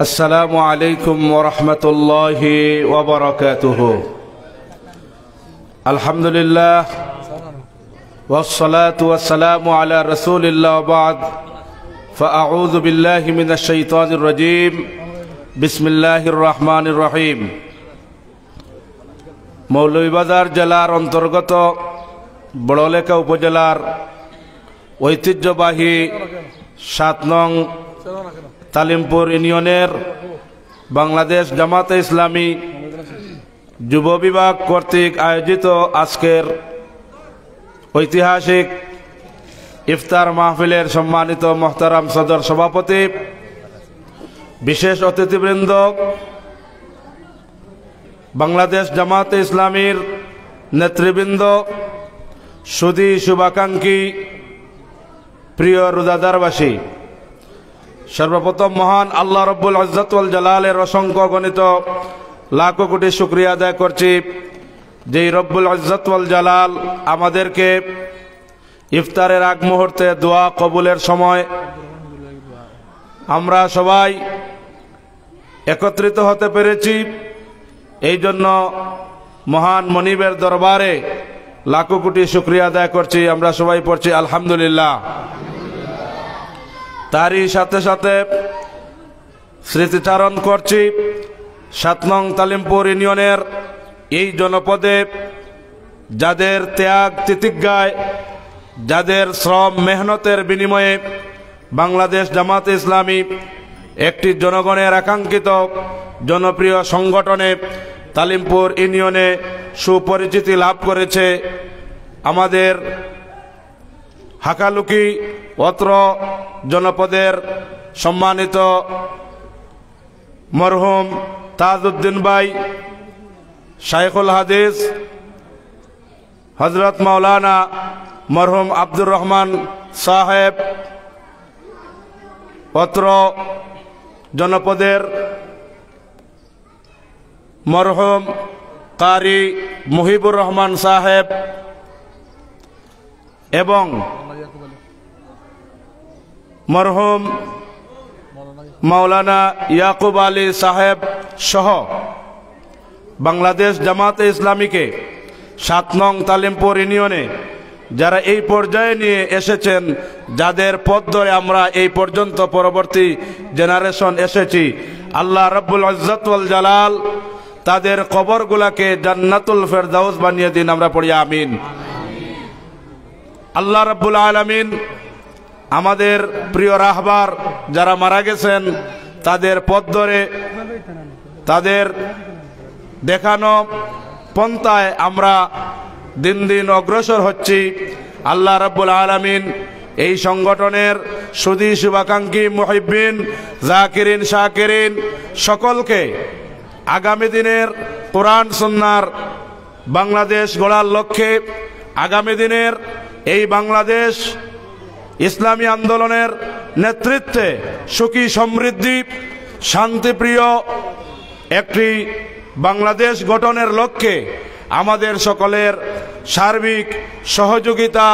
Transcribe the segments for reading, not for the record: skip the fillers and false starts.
আসসালামু আলাইকুম ওয়া রাহমাতুল্লাহি ওয়া বারাকাতুহু। আলহামদুলিল্লাহ ওয়াসসালাতু ওয়াসসালামু আলা রাসূলিল্লাহ ওয়া বা'দ। ফাআউযু বিল্লাহি মিনাশ শাইতানির রাজীম। বিসমিল্লাহির রহমানির রহিম। মৌলভীবাজার জেলার অন্তর্গত বড়লেখা উপজেলার ঐতিহ্যবাহী ৭ নং তালিমপুর ইউনিয়নের বাংলাদেশ জামাতে ইসলামী যুব বিভাগ কর্তৃক আয়োজিত আজকের ঐতিহাসিক ইফতার মাহফিলের সম্মানিত মোহতারাম সদর সভাপতি, বিশেষ অতিথিবৃন্দ, বাংলাদেশ জামাতে ইসলামীর নেতৃবৃন্দ, সুধী শুভাকাঙ্ক্ষী, প্রিয় রোজাদারবাসী, সর্বপ্রথম মহান আল্লাহ রব্বুল ইজ্জত ওয়াল জালালের অসংখ্য গণিত লাখো কোটি শুকরিয়া আদায় করছি, যেই রব্বুল ইজ্জত ওয়াল জালাল আমাদেরকে ইফতারের আগ মুহূর্তে দোয়া কবুলের সময় আমরা সবাই একত্রিত হতে পেরেছি। এই জন্য মহান মনিবের দরবারে লাখো কোটি শুকরিয়া আদায় করছি। আমরা সবাই পড়ছি আলহামদুলিল্লাহ। তারই সাথে সাথে স্মৃতিচারণ করছি ৭ নং তালিমপুর ইউনিয়নের এই জনপদে যাদের ত্যাগ তিতিজ্ঞায়, যাদের শ্রম মেহনতের বিনিময়ে বাংলাদেশ জামাতে ইসলামী একটি জনগণের আকাঙ্ক্ষিত জনপ্রিয় সংগঠনে তালিমপুর ইউনিয়নে সুপরিচিতি লাভ করেছে। আমাদের হাকালুকি অত্র জনপদের সম্মানিত মরহুম তাজউদ্দিন ভাই, শাইখুল হাদিস হযরত মাওলানা মরহুম আব্দুর রহমান সাহেব, অত্র জনপদের মরহুম কারি মুহিবুর রহমান সাহেব এবং মরহুম মাওলানা ইয়াকুব আলী সাহেব সহ বাংলাদেশ জামাতে ইসলামীকে ৭ নং তালিমপুর ইউনিয়নে যারা এই পর্যায়ে নিয়ে এসেছেন, যাদের পথ ধরে আমরা এই পর্যন্ত পরবর্তী জেনারেশন এসেছি, আল্লাহ রাব্বুল ইজ্জত ওয়াল জালাল তাদের কবরগুলাকে জান্নাতুল ফেরদাউস বানিয়ে দিন। আমরা পড়ি আমিন। আল্লাহ রাব্বুল আলামিন আমাদের প্রিয় রাহবার যারা মারা গেছেন, তাদের পথ ধরে তাদের দেখানো পন্থায় আমরা দিন দিন অগ্রসর হচ্ছি। আল্লাহ রাব্বুল আলামিন এই সংগঠনের সুধী শুভাকাঙ্ক্ষী, মুহিব্বিন, জাকিরিন, শাকিরিন সকলকে আগামী দিনের কোরআন সুন্নাহর বাংলাদেশ গড়ার লক্ষ্যে, আগামী দিনের এই বাংলাদেশ ইসলামী আন্দোলনের নেতৃত্বে সুখী, সমৃদ্ধি, শান্তিপ্রিয় একটি বাংলাদেশ গঠনের লক্ষ্যে আমাদের সকলের সার্বিক সহযোগিতা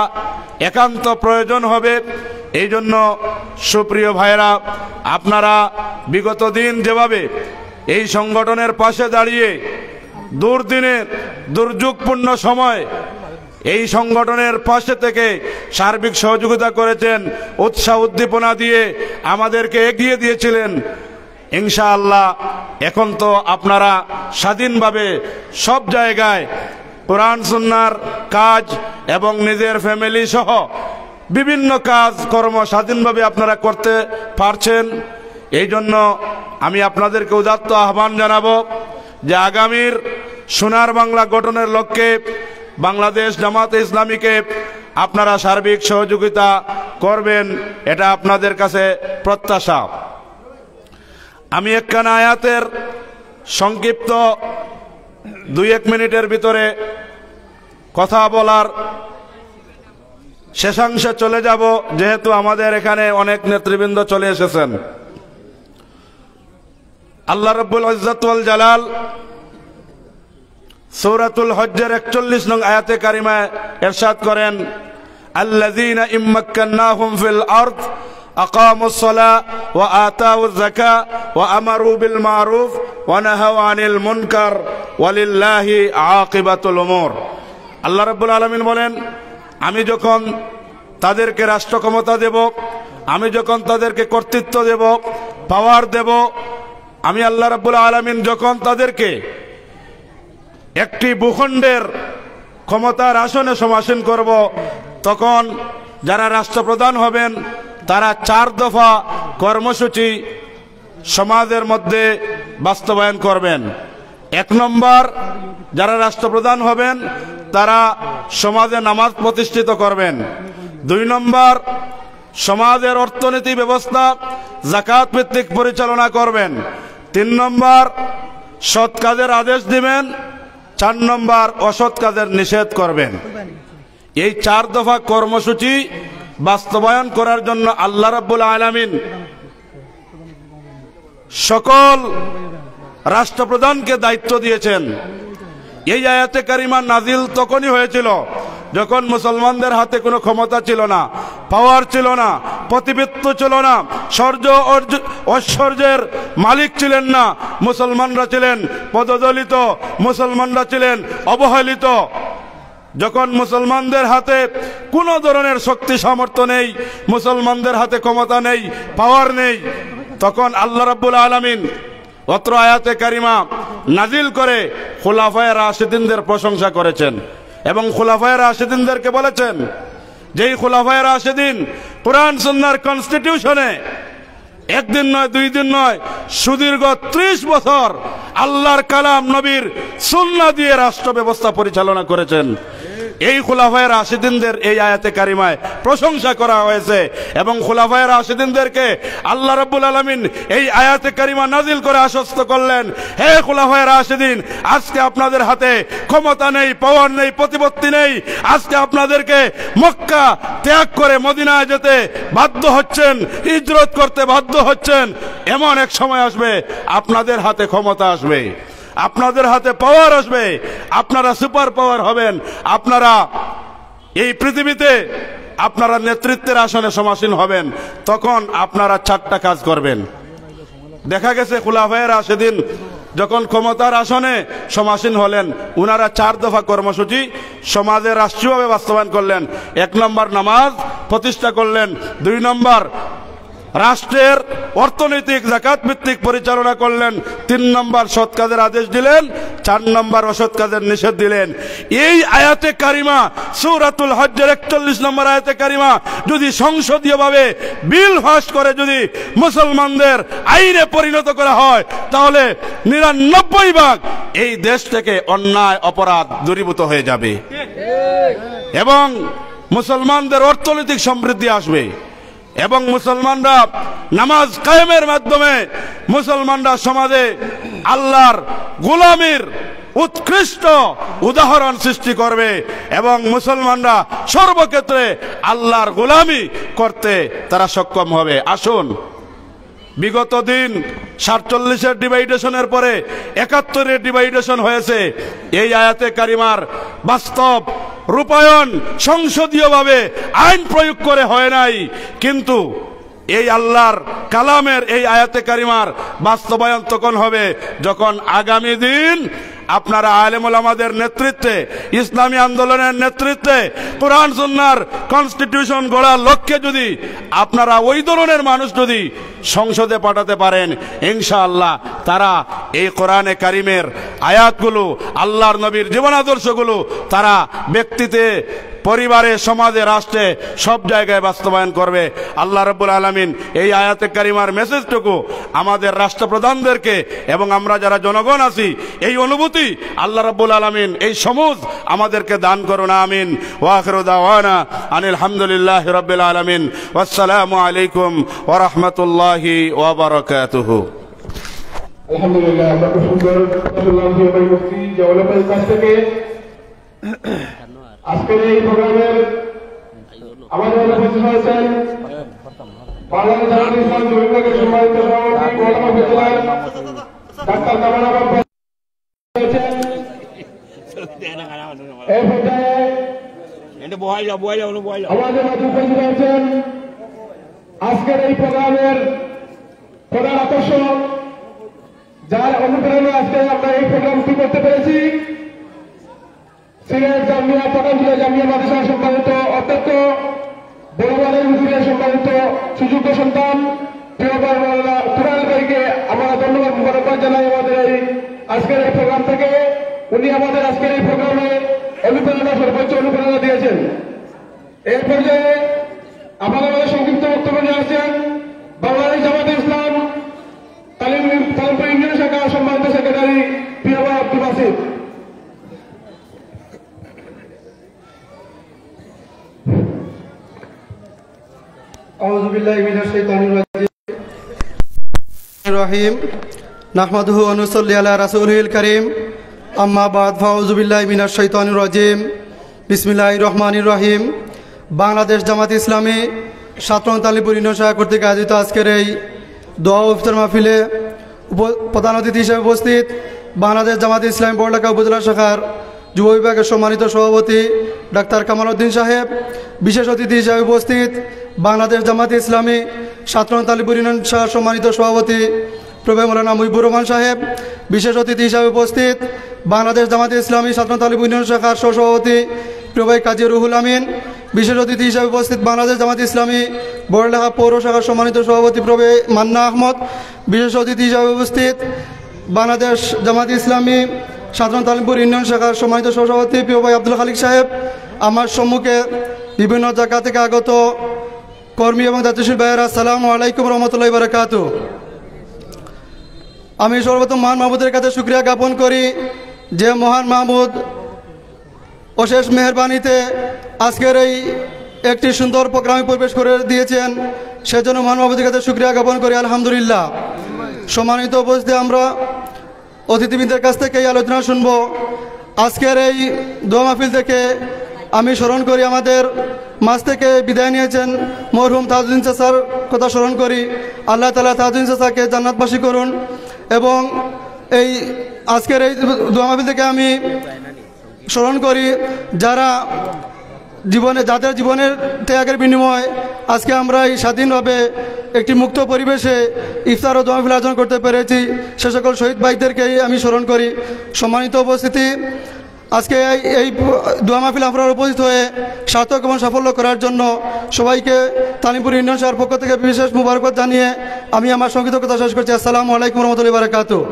একান্ত প্রয়োজন হবে। এই জন্য সুপ্রিয় ভাইরা, আপনারা বিগত দিন যেভাবে এই সংগঠনের পাশে দাঁড়িয়ে দুর্দিনের দুর্যোগপূর্ণ সময় এই সংগঠনের পাশে থেকে সার্বিক সহযোগিতা করেছেন, উৎসাহ উদ্দীপনা দিয়ে আমাদেরকে এগিয়ে দিয়েছিলেন, ইনশাআল্লাহ এখন তো আপনারা স্বাধীনভাবে সব জায়গায় কোরআন সুন্নাহর কাজ এবং নিজের ফ্যামিলি সহ বিভিন্ন কাজ কর্ম স্বাধীনভাবে আপনারা করতে পারছেন। এই জন্য আমি আপনাদেরকে উদাত্ত আহ্বান জানাবো যে আগামীর সোনার বাংলা গঠনের লক্ষ্যে বাংলাদেশ জামাতে ইসলামীকে আপনারা সার্বিক সহযোগিতা করবেন, এটা আপনাদের কাছে প্রত্যাশা। আমি একখানা আয়াতের সংক্ষিপ্ত 2-1 মিনিটের ভিতরে কথা বলার শেষাংশে চলে যাব, যেহেতু আমাদের এখানে অনেক নেতৃবৃন্দ চলে এসেছেন। আল্লাহ রাব্বুল ইজ্জত ওয়াল জালাল সূরাতুল হজ্জের 41 নং আয়াতে কারিমায় ইরশাদ করেন, আল্লাযীনা ইম্মাক্কান্নাহুম ফিল আরদ আকামুস সালাহ ওয়া আতাউয যাকাহ ওয়া আমারু বিল মারুফ ওয়া নাহাউ আনিল মুনকার ওয়ালিল্লাহি আকিবাতুল উমুর। আল্লাহ রাব্বুল আলামিন বলেন, আমি যখন তাদেরকে রাষ্ট্র ক্ষমতা দেব, আমি যখন তাদেরকে কর্তৃত্ব দেব, পাওয়ার দেব, আমি আল্লাহ রাব্বুল আলামিন যখন তাদেরকে একটি ভূখণ্ডের ক্ষমতার আসনে সমাসীন করব, তখন যারা রাষ্ট্রপ্রধান হবেন তারা 4 দফা কর্মসূচি সমাজের মধ্যে বাস্তবায়ন করবেন। 1 নম্বর, যারা রাষ্ট্রপ্রধান হবেন তারা সমাজে নামাজ প্রতিষ্ঠিত করবেন। 2 নম্বর, সমাজের অর্থনীতি ব্যবস্থা যাকাত ভিত্তিক পরিচালনা করবেন। 3 নম্বর, সৎ কাজের আদেশ দিবেন। 4 নম্বর, অসৎ কাজের নিষেধ করবেন। এই 4 দফা কর্মসূচি বাস্তবায়ন করার জন্য আল্লাহ রাব্বুল আলামিন সকল রাষ্ট্রপ্রধানকে দায়িত্ব দিয়েছেন। এই আয়াতে কারিমা নাজিল তখনই হয়েছিল যখন মুসলমানদের হাতে কোনো ক্ষমতা ছিল না, পাওয়ার ছিল না, প্রতিপত্তি ছিল না, ঐশ্বর্যের মালিক ছিলেন না। মুসলমানরা ছিলেন পদদলিত, মুসলমানরা ছিলেন অবহেলিত। যখন মুসলমানদের হাতে কোনো ধরনের শক্তি সামর্থ্য নেই, মুসলমানদের হাতে ক্ষমতা নেই, পাওয়ার নেই, তখন আল্লাহ রাব্বুল আলামিন অত্র আয়াতে কারিমা নাজিল করে খুলাফায়ে রাশিদিনদের প্রশংসা করেছেন এবং খুলাফায়ে রাশিদিনদেরকে বলেছেন, যেই খুলাফায়ে রাশিদিন কুরআন সুন্নাহর কনস্টিটিউশনে 1 দিন নয় 2 দিন নয় সুদীর্ঘ 30 বছর আল্লাহর কালাম নবীর সুন্নাহ দিয়ে রাষ্ট্র ব্যবস্থা পরিচালনা করেছেন। এই খুলাফায়ে রাশিদিনদের এই আয়াতে কারিমায় প্রশংসা করা হয়েছে এবং খুলাফায়ে রাশিদিনদেরকে আল্লাহ রাব্বুল আলামিন এই আয়াতে কারিমা নাজিল করে আশ্বস্ত করলেন, হে খুলাফায়ে রাশিদিন, আজকে আপনাদের হাতে ক্ষমতা নেই, পাওয়ার নেই, প্রতিপত্তি নেই, আজকে আপনাদেরকে মক্কা ত্যাগ করে মদিনায় যেতে বাধ্য হচ্ছেন, হিজরত করতে বাধ্য হচ্ছেন। এমন এক সময় আসবে আপনাদের হাতে ক্ষমতা আসবে, আপনাদের হাতে পাওয়ার আসবে, আপনারা সুপার পাওয়ার হবেন, আপনারা এই পৃথিবীতে আপনারা নেতৃত্বের আসনে সমাসীন হবেন। তখন আপনারা 4টা কাজ করবেন। দেখা গেছে খুলাফায়ে রাশিদিন যখন ক্ষমতার আসনে সমাসীন হলেন, উনারা 4 দফা কর্মসূচি সমাজে রাষ্ট্রীয়ভাবে বাস্তবায়ন করলেন। 1 নম্বর, নামাজ প্রতিষ্ঠা করলেন। 2 নম্বর, রাষ্ট্রের অর্থনৈতিক যাকাত ভিত্তিক পরিচালনা করলেন। 3 নম্বর, সৎ কাজের আদেশ দিলেন। 4 নম্বর, অসৎ কাজের নিষেধ দিলেন। এই আয়াতে কারিমা সূরাতুল হজ্জের 41 নম্বর আয়াতে কারিমা যদি সংসদীয়ভাবে বিল পাস করে যদি মুসলমানদের আইনে পরিণত করা হয়, তাহলে 99% এই দেশ থেকে অন্যায় অপরাধ দূরীভূত হয়ে যাবে এবং মুসলমানদের অর্থনৈতিক সমৃদ্ধি আসবে এবং মুসলমানরা নামাজ কায়েমের মাধ্যমে মুসলমানরা সমাজে আল্লাহর গোলামির উৎকৃষ্ট উদাহরণ সৃষ্টি করবে এবং মুসলমানরা সর্বক্ষেত্রে আল্লাহর গোলামি করতে তারা সক্ষম হবে। আসুন, বিগত দিন 47-এর ডিভাইডেশনের পরে 71-এর ডিভাইডেশন হয়েছে। এই আয়াতে কারিমার বাস্তব রূপায়ণ সংসদীয়ভাবে আইন প্রয়োগ করে হয় নাই, কিন্তু এই আল্লাহর কালামের এই আয়াতে কারিমার বাস্তবায়ন তখন হবে যখন আগামী দিন আপনারা আলেম ওলামাদের নেতৃত্বে, ইসলামী আন্দোলনের নেতৃত্বে কোরআন সুন্নাহর কনস্টিটিউশন গড়ার লক্ষ্যে যদি আপনারা ওই ধরনের মানুষ যদি সংসদে পাঠাতে পারেন, ইনশাআল্লাহ তারা এই কোরআনে কারিমের আয়াতগুলো, আল্লাহর নবীর জীবন আদর্শগুলো তারা ব্যক্তিতে, পরিবারে, সমাজে, রাষ্ট্রে সব জায়গায় বাস্তবায়ন করবে। আল্লাহ রাব্বুল আলামিন এই আয়াতে কারিমার মেসেজটুকু আমাদের রাষ্ট্রপ্রধানদেরকে এবং আমরা যারা জনগণ আছি এই অনুভূতি আল্লাহ রাব্বুল আলামিন এই সমুজ আমাদেরকে দান করুন, আমিন। ওয়া আখিরু দাওয়ানা আনিল হামদুলিল্লাহি রাব্বিল আলামিন। ওয়াসসালামু আলাইকুম ওয়া রাহমাতুল্লাহি ওয়া বারাকাতুহু। আলহামদুলিল্লাহ, আমরা খুব সুন্দর শুনলাম যে ভাই মুফতি জাওলা ভাইয়ের কাছ থেকে আজকের এই প্রোগ্রামের আমাদের উপস্থিত হয়েছেন বাংলাদেশ জামাত ইসলামী জমিয়তের সম্মানিত সভাপতি মওলানা ফজলার ডাক্তার কামাল আহমদ হয়েছেন। এই পর্যায়ে আমাদের মাঝে উপস্থিত আছেন আজকের এই প্রোগ্রামের প্রধান আকর্ষণ, যার অনুপ্রেরণা আজকে আমরা এই প্রোগ্রামটি করতে পেরেছি। সিলেট জামিয়া পটানজলি জামিয়া মাদ্রাসার সম্মানিত অধ্যক্ষ, বড়বাড়ি হুজুরের সম্মানিত সুযোগ্য সন্তান প্রিয় মাওলানা তুরাল ভাইকে আমরা ধন্যবাদ মোবারকবাদ জানাই। আমাদের এই আজকের এই প্রোগ্রাম থেকে উনি আমাদের আজকের এই প্রোগ্রামে অনুপ্রেরণা সর্বোচ্চ অনুপ্রেরণা দিয়েছেন। এই পর্যায়ে আমাদের মাঝে সংক্ষিপ্ত বক্তব্য নিয়ে আসছেন বাংলাদেশ জামাতে ইসলাম তালিমপুর ইউনিয়ন শাখা সম্মানিত সেক্রেটারি প্রিয় ভাই আব্দুল বাসিত। আউযু বিল্লাহি মিনাশ শাইতানির রাজিম নাহমাদুহু ওয়া নুসাল্লি আলা রাসূলিল কারীম আম্মা বাদ ফাউযু বিল্লাহি মিনাশ শাইতানির রাজিম বিসমিল্লাহির রহমানির রহিম। বাংলাদেশ জামাত ইসলামী ছাত্র তালিমপুর ইউনিয়ন শাখা কর্তৃক আয়োজিত আজকের এই দোয়া ও ইফতার মাহফিলে প্রধান অতিথি হিসেবে উপস্থিত বাংলাদেশ জামাত ইসলামী বড়লেখা উপজেলা শাখার যুব বিভাগের সম্মানিত সভাপতি ডাক্তার কামাল উদ্দিন সাহেব, বিশেষ অতিথি হিসেবে উপস্থিত বাংলাদেশ জামাত ইসলামী ছাত্র তালিমপুর ইউনিয়ন শাখার সম্মানিত সভাপতি প্রফেসর মৌলানা মুজিবুর রহমান সাহেব, বিশেষ অতিথি হিসেবে উপস্থিত বাংলাদেশ জামাত ইসলামী ছাত্র তালিমপুর ইউনিয়ন শাখার সহসভাপতি প্রফেসর কাজী রুহুল আমিন, বিশেষ অতিথি হিসেবে উপস্থিত বাংলাদেশ জামাত ইসলামী বড়লেখা পৌর শাখার সম্মানিত সভাপতি প্রফেসর মান্না আহমদ, বিশেষ অতিথি হিসেবে উপস্থিত বাংলাদেশ জামাত ইসলামী সাধারণ তালিমপুর ইউনিয়ন শাখার সম্মানিত সভাপতি প্রিয় ভাই আব্দুল খালিক সাহেব, আমার সম্মুখে বিভিন্ন জায়গা থেকে আগত কর্মী এবং দায়িত্বশীল ভাইয়েরা, আসসালামু আলাইকুম রহমতুল্লাহি ওয়া বারাকাতুহু। আমি সর্বপ্রথম মহান মাহমুদের কাছে শুকরিয়া জ্ঞাপন করি যে মহান মাহমুদ অশেষ মেহরবানিতে আজকের এই একটি সুন্দর প্রোগ্রামে প্রবেশ করে দিয়েছেন, সেজন্য মহান মাহমুদের কাছে শুকরিয়া জ্ঞাপন করি আলহামদুলিল্লাহ। সম্মানিত উপস্থিতি, আমরা অতিথিবৃন্দের কাছ থেকে এই আলোচনা শুনব। আজকের এই দোয়া মাহফিল থেকে আমি স্মরণ করি আমাদের মাঝ থেকে বিদায় নিয়েছেন মরহুম তাজউদ্দিন চাচার কথা স্মরণ করি। আল্লাহ তাআলা তাজউদ্দিন চাচাকে জান্নাতবাসী করুন। এবং এই আজকের এই দোয়া মাহফিল থেকে আমি স্মরণ করি যাদের জীবনের ত্যাগের বিনিময়ে আজকে আমরা এই স্বাধীনভাবে একটি মুক্ত পরিবেশে ইফতার ও দোয়া মাহফিল আয়োজন করতে পেরেছি, সে সকল শহীদ ভাইদেরকেই আমি স্মরণ করি। সম্মানিত উপস্থিতি, আজকে এই দোয়া মাহফিল আপনারা উপস্থিত হয়ে সার্থক এবং সাফল্য করার জন্য সবাইকে তালিমপুর ইউনিয়ন শাখার পক্ষ থেকে বিশেষ মুবারকবাদ জানিয়ে আমি আমার সংক্ষিপ্ত কথা শেষ করছি। আসসালামু আলাইকুম রহমতুল্লাহি ওয়া বারাকাতুহু।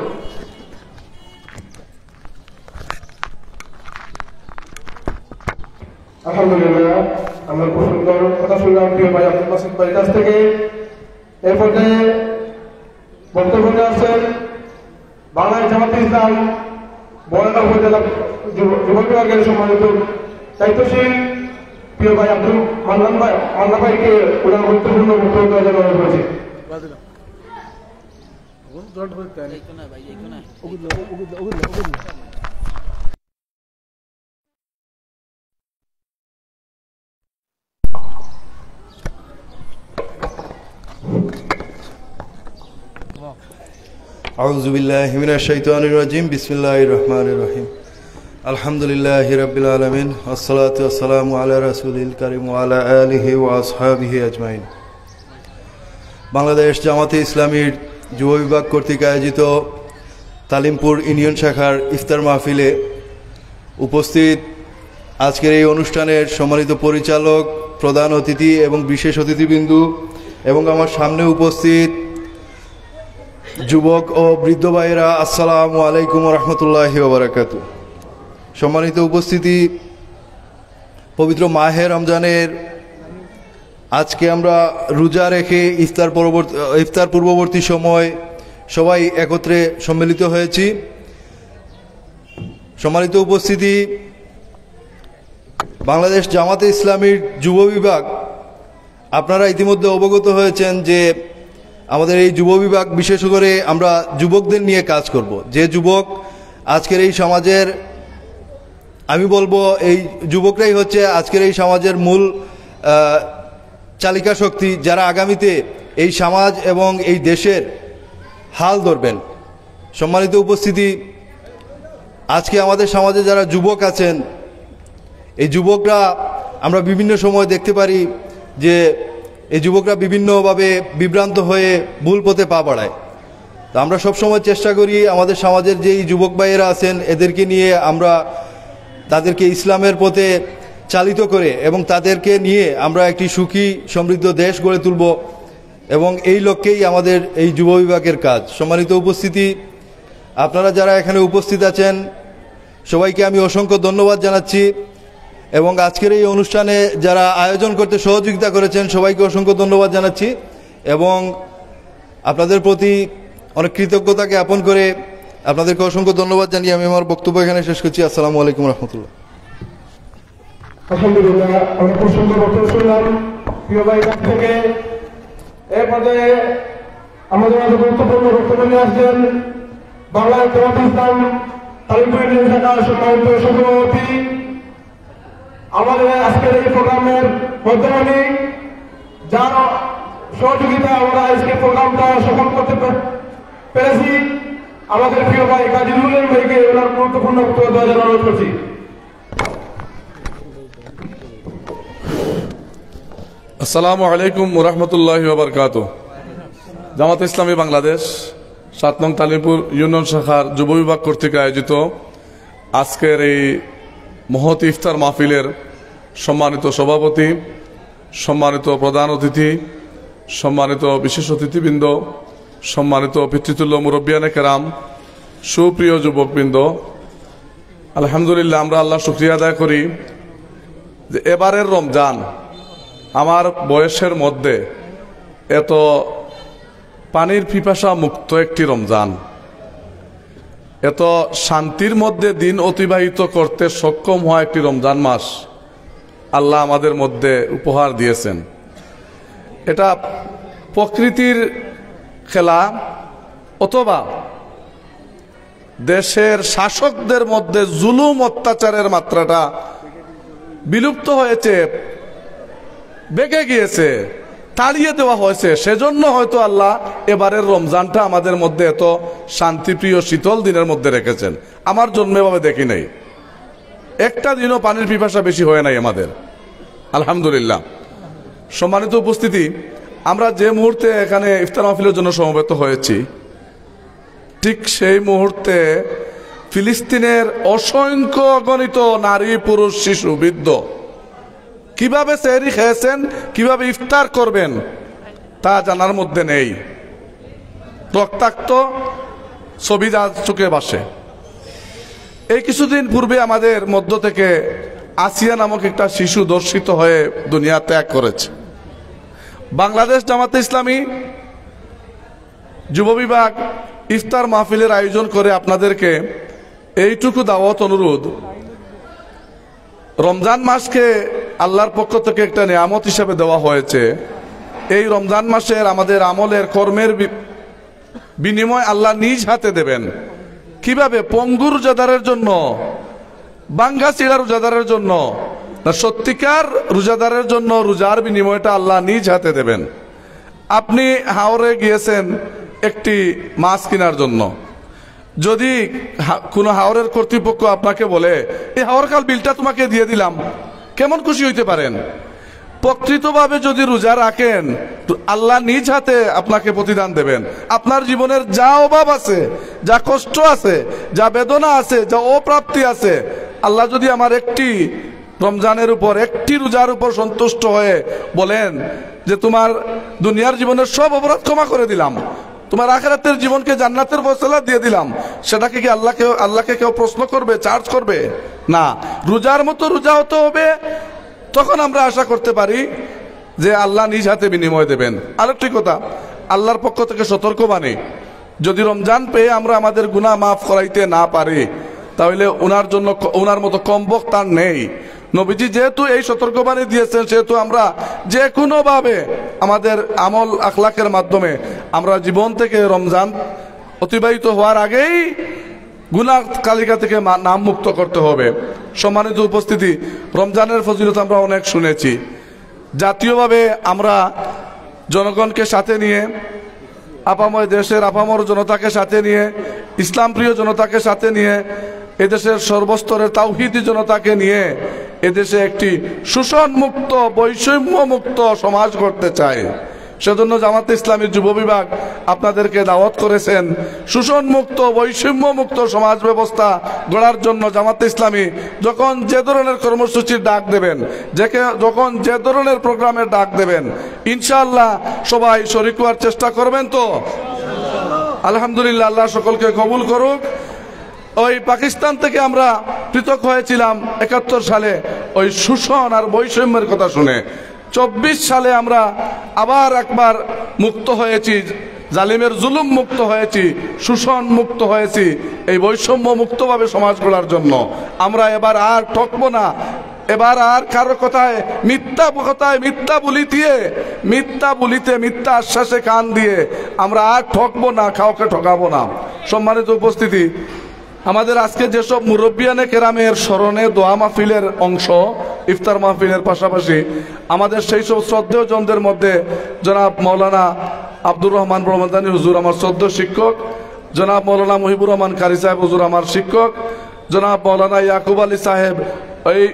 আলহামদুলিল্লাহ, আমরা খুব সুন্দর কথা শুনলাম প্রিয় ভাই আব্দুল বাসিত ভাইয়ের কাছ থেকে। এর পর্যায়ে বক্তব্য নিয়ে আসছেন বাংলাদেশ জামাত ইসলাম বড়লেখা উপজেলা যুব বিভাগের সম্মানিত দায়িত্বশীল প্রিয় ভাই আব্দুল মান্না ভাইকে ওনার গুরুত্বপূর্ণ বক্তব্য দেওয়ার জন্য অনুরোধ করেছি। আউযু বিল্লাহি মিনাশ শাইতানির রাজিম বিসমিল্লাহির রহমানির রহিম আলহামদুলিল্লাহি রাব্বিল আলামিন ওয়াসসালাতু ওয়াসসালামু আলা রাসূলিল কারীম ওয়া আলা আলিহি ওয়া আসহাবিহি আজমাইন। বাংলাদেশ জামাতে ইসলামীর যুব বিভাগ কর্তৃক আয়োজিত তালিমপুর ইউনিয়ন শাখার ইফতার মাহফিলে উপস্থিত আজকের এই অনুষ্ঠানের সম্মানিত পরিচালক, প্রধান অতিথি এবং বিশেষ অতিথিবৃন্দু এবং আমার সামনে উপস্থিত যুবক ও বৃদ্ধ ভাইয়েরা, আসসালামু আলাইকুম রহমতুল্লাহি ওয়া বারাকাতুহু। সম্মানিত উপস্থিতি, পবিত্র মাহে রমজানের আজকে আমরা রোজা রেখে ইফতার পূর্ববর্তী সময় সবাই একত্রে সম্মিলিত হয়েছি। সম্মানিত উপস্থিতি, বাংলাদেশ জামাতে ইসলামীর যুব বিভাগ, আপনারা ইতিমধ্যে অবগত হয়েছেন যে আমাদের এই যুব বিভাগ বিশেষ করে আমরা যুবকদের নিয়ে কাজ করব। যে যুবক আজকের এই সমাজের, আমি বলবো এই যুবকরাই হচ্ছে আজকের এই সমাজের মূল চালিকা শক্তি, যারা আগামীতে এই সমাজ এবং এই দেশের হাল ধরবেন। সম্মানিত উপস্থিতি, আজকে আমাদের সমাজে যারা যুবক আছেন, এই যুবকরা আমরা বিভিন্ন সময় দেখতে পারি যে এই যুবকরা বিভিন্নভাবে বিভ্রান্ত হয়ে ভুল পথে পা বাড়ায়। তো আমরা সবসময় চেষ্টা করি আমাদের সমাজের যেই যুবক ভাইয়েরা আছেন এদেরকে নিয়ে আমরা তাদেরকে ইসলামের পথে চালিত করে এবং তাদেরকে নিয়ে আমরা একটি সুখী সমৃদ্ধ দেশ গড়ে তুলব, এবং এই লক্ষ্যেই আমাদের এই যুব বিভাগের কাজ। সম্মানিত উপস্থিতি, আপনারা যারা এখানে উপস্থিত আছেন সবাইকে আমি অসংখ্য ধন্যবাদ জানাচ্ছি, এবং আজকের এই অনুষ্ঠানে যারা আয়োজন করতে সহযোগিতা করেছেন সবাইকে অসংখ্য ধন্যবাদ জানাচ্ছি, এবং আপনাদের প্রতি অনেক কৃতজ্ঞতা জ্ঞাপন করে আপনাদেরকে অসংখ্য ধন্যবাদ জানিয়ে আমি আমার বক্তব্য এখানে শেষ করছি। আসসালামু আলাইকুম রহমতুল্লাহ। আলহামদুলিল্লাহ, আমরা খুব সুন্দর বক্তব্য শুনলাম প্রিয় ভাই থেকে। এর পর্যায়ে আমাদের মাঝে গুরুত্বপূর্ণ বক্তব্য নিয়ে আসছেন বাংলাদেশ জামাত ইসলাম তালিমপুর ইউনিয়ন শাখার সম্মানিত সভাপতি, আমাদের আজকের এই প্রোগ্রামের মধ্যমণি, যার সহযোগিতা আমরা আজকে প্রোগ্রামটা সফল করতে পেরেছি, আমাদের প্রিয় ভাই কাজী রুহুল ভাইকে ওনার গুরুত্বপূর্ণ বক্তব্য দেওয়ার জন্য অনুরোধ করছি। আসসালামু আলাইকুম ওরহমতুল্লাহি ওয়া বারাকাতুহু। জামাত ইসলামী বাংলাদেশ ৭ নং তালিমপুর ইউনিয়ন শাখার যুব বিভাগ কর্তৃক আয়োজিত আজকের এই মহৎ ইফতার মাহফিলের সম্মানিত সভাপতি, সম্মানিত প্রধান অতিথি, সম্মানিত বিশেষ অতিথিবৃন্দ, সম্মানিত পিতৃতুল্য মুরব্বিয়ানে কেরাম, সুপ্রিয় যুবকবৃন্দ, আলহামদুলিল্লাহ আমরা আল্লাহ শুকরিয়া আদায় করি যে এবারের রমজান আমার বয়সের মধ্যে এত পানির পিপাসা মুক্ত একটি রমজান, এত শান্তির মধ্যে দিন অতিবাহিত করতে সক্ষম হওয়া একটি রমজান মাস আল্লাহ আমাদের মধ্যে উপহার দিয়েছেন। এটা প্রকৃতির খেলা অথবা দেশের শাসকদের মধ্যে জুলুম অত্যাচারের মাত্রাটা বিলুপ্ত হয়েছে, বেগে গিয়েছে, তাড়িয়ে দেওয়া হয়েছে, সেজন্য হয়তো আল্লাহ এবারের রমজানটা আমাদের মধ্যে এত শান্তিপ্রিয় শীতল দিনের মধ্যে রেখেছেন। আমার জন্মে ভাবে দেখি নাই, একটা দিনও পানির পিপাসা বেশি হয় নাই আমাদের, আলহামদুলিল্লাহ। সম্মানিত উপস্থিতি, আমরা যে মুহূর্তে এখানে ইফতার মাহফিলের জন্য সমবেত হয়েছি, ঠিক সেই মুহূর্তে ফিলিস্তিনের অসংখ্য অগণিত নারী, পুরুষ, শিশু, বৃদ্ধ কিভাবে সেহরি খেয়েছেন, কিভাবে ইফতার করবেন তা জানার মধ্যে নেই। রক্তাক্ত ছবি যা চোখে ভাসে। এই কিছুদিন পূর্বে আমাদের মধ্য থেকে আসিয়া নামক একটা শিশু ধর্ষিত হয়ে দুনিয়া ত্যাগ করেছে। বাংলাদেশ জামাতে ইসলামী যুব বিভাগ ইফতার মাহফিলের আয়োজন করে আপনাদেরকে এইটুকু দাওয়াত অনুরোধ, রমজান মাসকে আল্লাহর পক্ষ থেকে একটা নিয়ামত হিসেবে দেওয়া হয়েছে। এই রমজান মাসের আমাদের আমলের কর্মের বিনিময় আল্লাহ নিজ হাতে দেবেন। কিভাবে? পঙ্গু রোজাদারের জন্য, বাঙ্গা চিড়া রোজাদারের জন্য না, সত্যিকার রোজাদারের জন্য রোজার বিনিময়টা আল্লাহ নিজ হাতে দেবেন। আপনি হাওরে গিয়েছেন একটি মাছ কেনার জন্য, যদি কোনো হাওরের কর্তৃপক্ষ আপনাকে বলে এই হাওরকাল বিলটা তোমাকে দিয়ে দিলাম, কেমন খুশি হইতে পারেন? প্রকৃতভাবে যদি রোজা রাখেন আল্লাহ নিজ হাতে আপনাকে প্রতিদান দেবেন। আপনার জীবনের যা অভাব আছে, যা কষ্ট আছে, যা বেদনা আছে, যা অপ্রাপ্তি আছে, আল্লাহ যদি আমার একটি রমজানের উপর, একটি রোজার উপর সন্তুষ্ট হয়ে বলেন যে তোমার দুনিয়ার জীবনের সব অপরাধ ক্ষমা করে দিলাম, তোমার আখিরাতের জীবনকে জান্নাতের ফয়সালা দিয়ে দিলাম, সেটাকে কি আল্লাহকে কেউ প্রশ্ন করবে, চার্জ করবে? না। রোজার মতো রোজা হতে হবে, তখন আমরা আশা করতে পারি যে আল্লাহ নিজ হাতে বিনিময় দেবেন। আরেকটি কথা, আল্লাহর পক্ষ থেকে সতর্কবাণী, যদি রমজান পেয়ে আমরা আমাদের গুনাহ মাফ করাইতে না পারি তাহলে ওনার জন্য ওনার মতো কমবক তার নেই। নবীজি যেহেতু এই সতর্কবাণী দিয়েছেন, সেহেতু আমরা যে কোনোভাবে আমাদের আমল আখলাকের মাধ্যমে আমরা জীবন থেকে রমজান অতিবাহিত হওয়ার আগেই গুনাহ তালিকা থেকে নাম মুক্ত করতে হবে। সম্মানিত উপস্থিতি, রমজানের ফজিলত আমরা অনেক শুনেছি। জাতীয়ভাবে আমরা জনগণকে সাথে নিয়ে, আপাময় দেশের আপামর জনতাকে সাথে নিয়ে, ইসলাম প্রিয় জনতাকে সাথে নিয়ে, এদেশের সর্বস্তরের তাওহীদি জনতাকে নিয়ে এদেশে একটি শোষণ মুক্ত বৈষম্য মুক্ত সমাজ করতে চায়। সেজন্য জামাতে ইসলামী যুব বিভাগ আপনাদেরকে দাওয়াত করেছেন শোষণ মুক্ত বৈষম্য মুক্ত সমাজ ব্যবস্থা গড়ার জন্য। জামাতে ইসলামী যখন যে ধরনের কর্মসূচির ডাক দেবেন, যখন যে ধরনের প্রোগ্রামের ডাক দেবেন, ইনশাআল্লাহ সবাই শরীক হওয়ার চেষ্টা করবেন তো? আলহামদুলিল্লাহ, আল্লাহ সকলকে কবুল করুক। ওই পাকিস্তান থেকে আমরা পৃথক হয়েছিলাম 71 সালে ওই শোষণ আর বৈষম্যের কথা শুনে। 24 সালে আমরা আবার একবার মুক্ত হয়েছি, জালিমের জুলুম মুক্ত হয়েছি, শোষণ মুক্ত হয়েছি, এই বৈষম্য মুক্তভাবে সমাজ গড়ার জন্য। আমরা এবার আর ঠকবো না, এবার আর কারো কথায় মিথ্যা বলিতে মিথ্যা আশ্বাসে কান দিয়ে আমরা আর ঠকবো না, কাউকে ঠকাবো না। সম্মানিত উপস্থিতি, আমাদের আজকে যেসব মুরব্বিয়ানে কেরামের স্মরণে দোয়া মাহফিলের অংশ, ইফতার মাহফিলের পাশাপাশি আমাদের সেই সব শ্রদ্ধেয় জনদের মধ্যে জনাব মৌলানা আব্দুর রহমান রহমাদানী হুজুর আমার শ্রদ্ধ শিক্ষক, জনাব মৌলানা মুহিবুর রহমান কারি সাহেব হুজুর আমার শিক্ষক, জনাব মৌলানা ইয়াকুব আলী সাহেব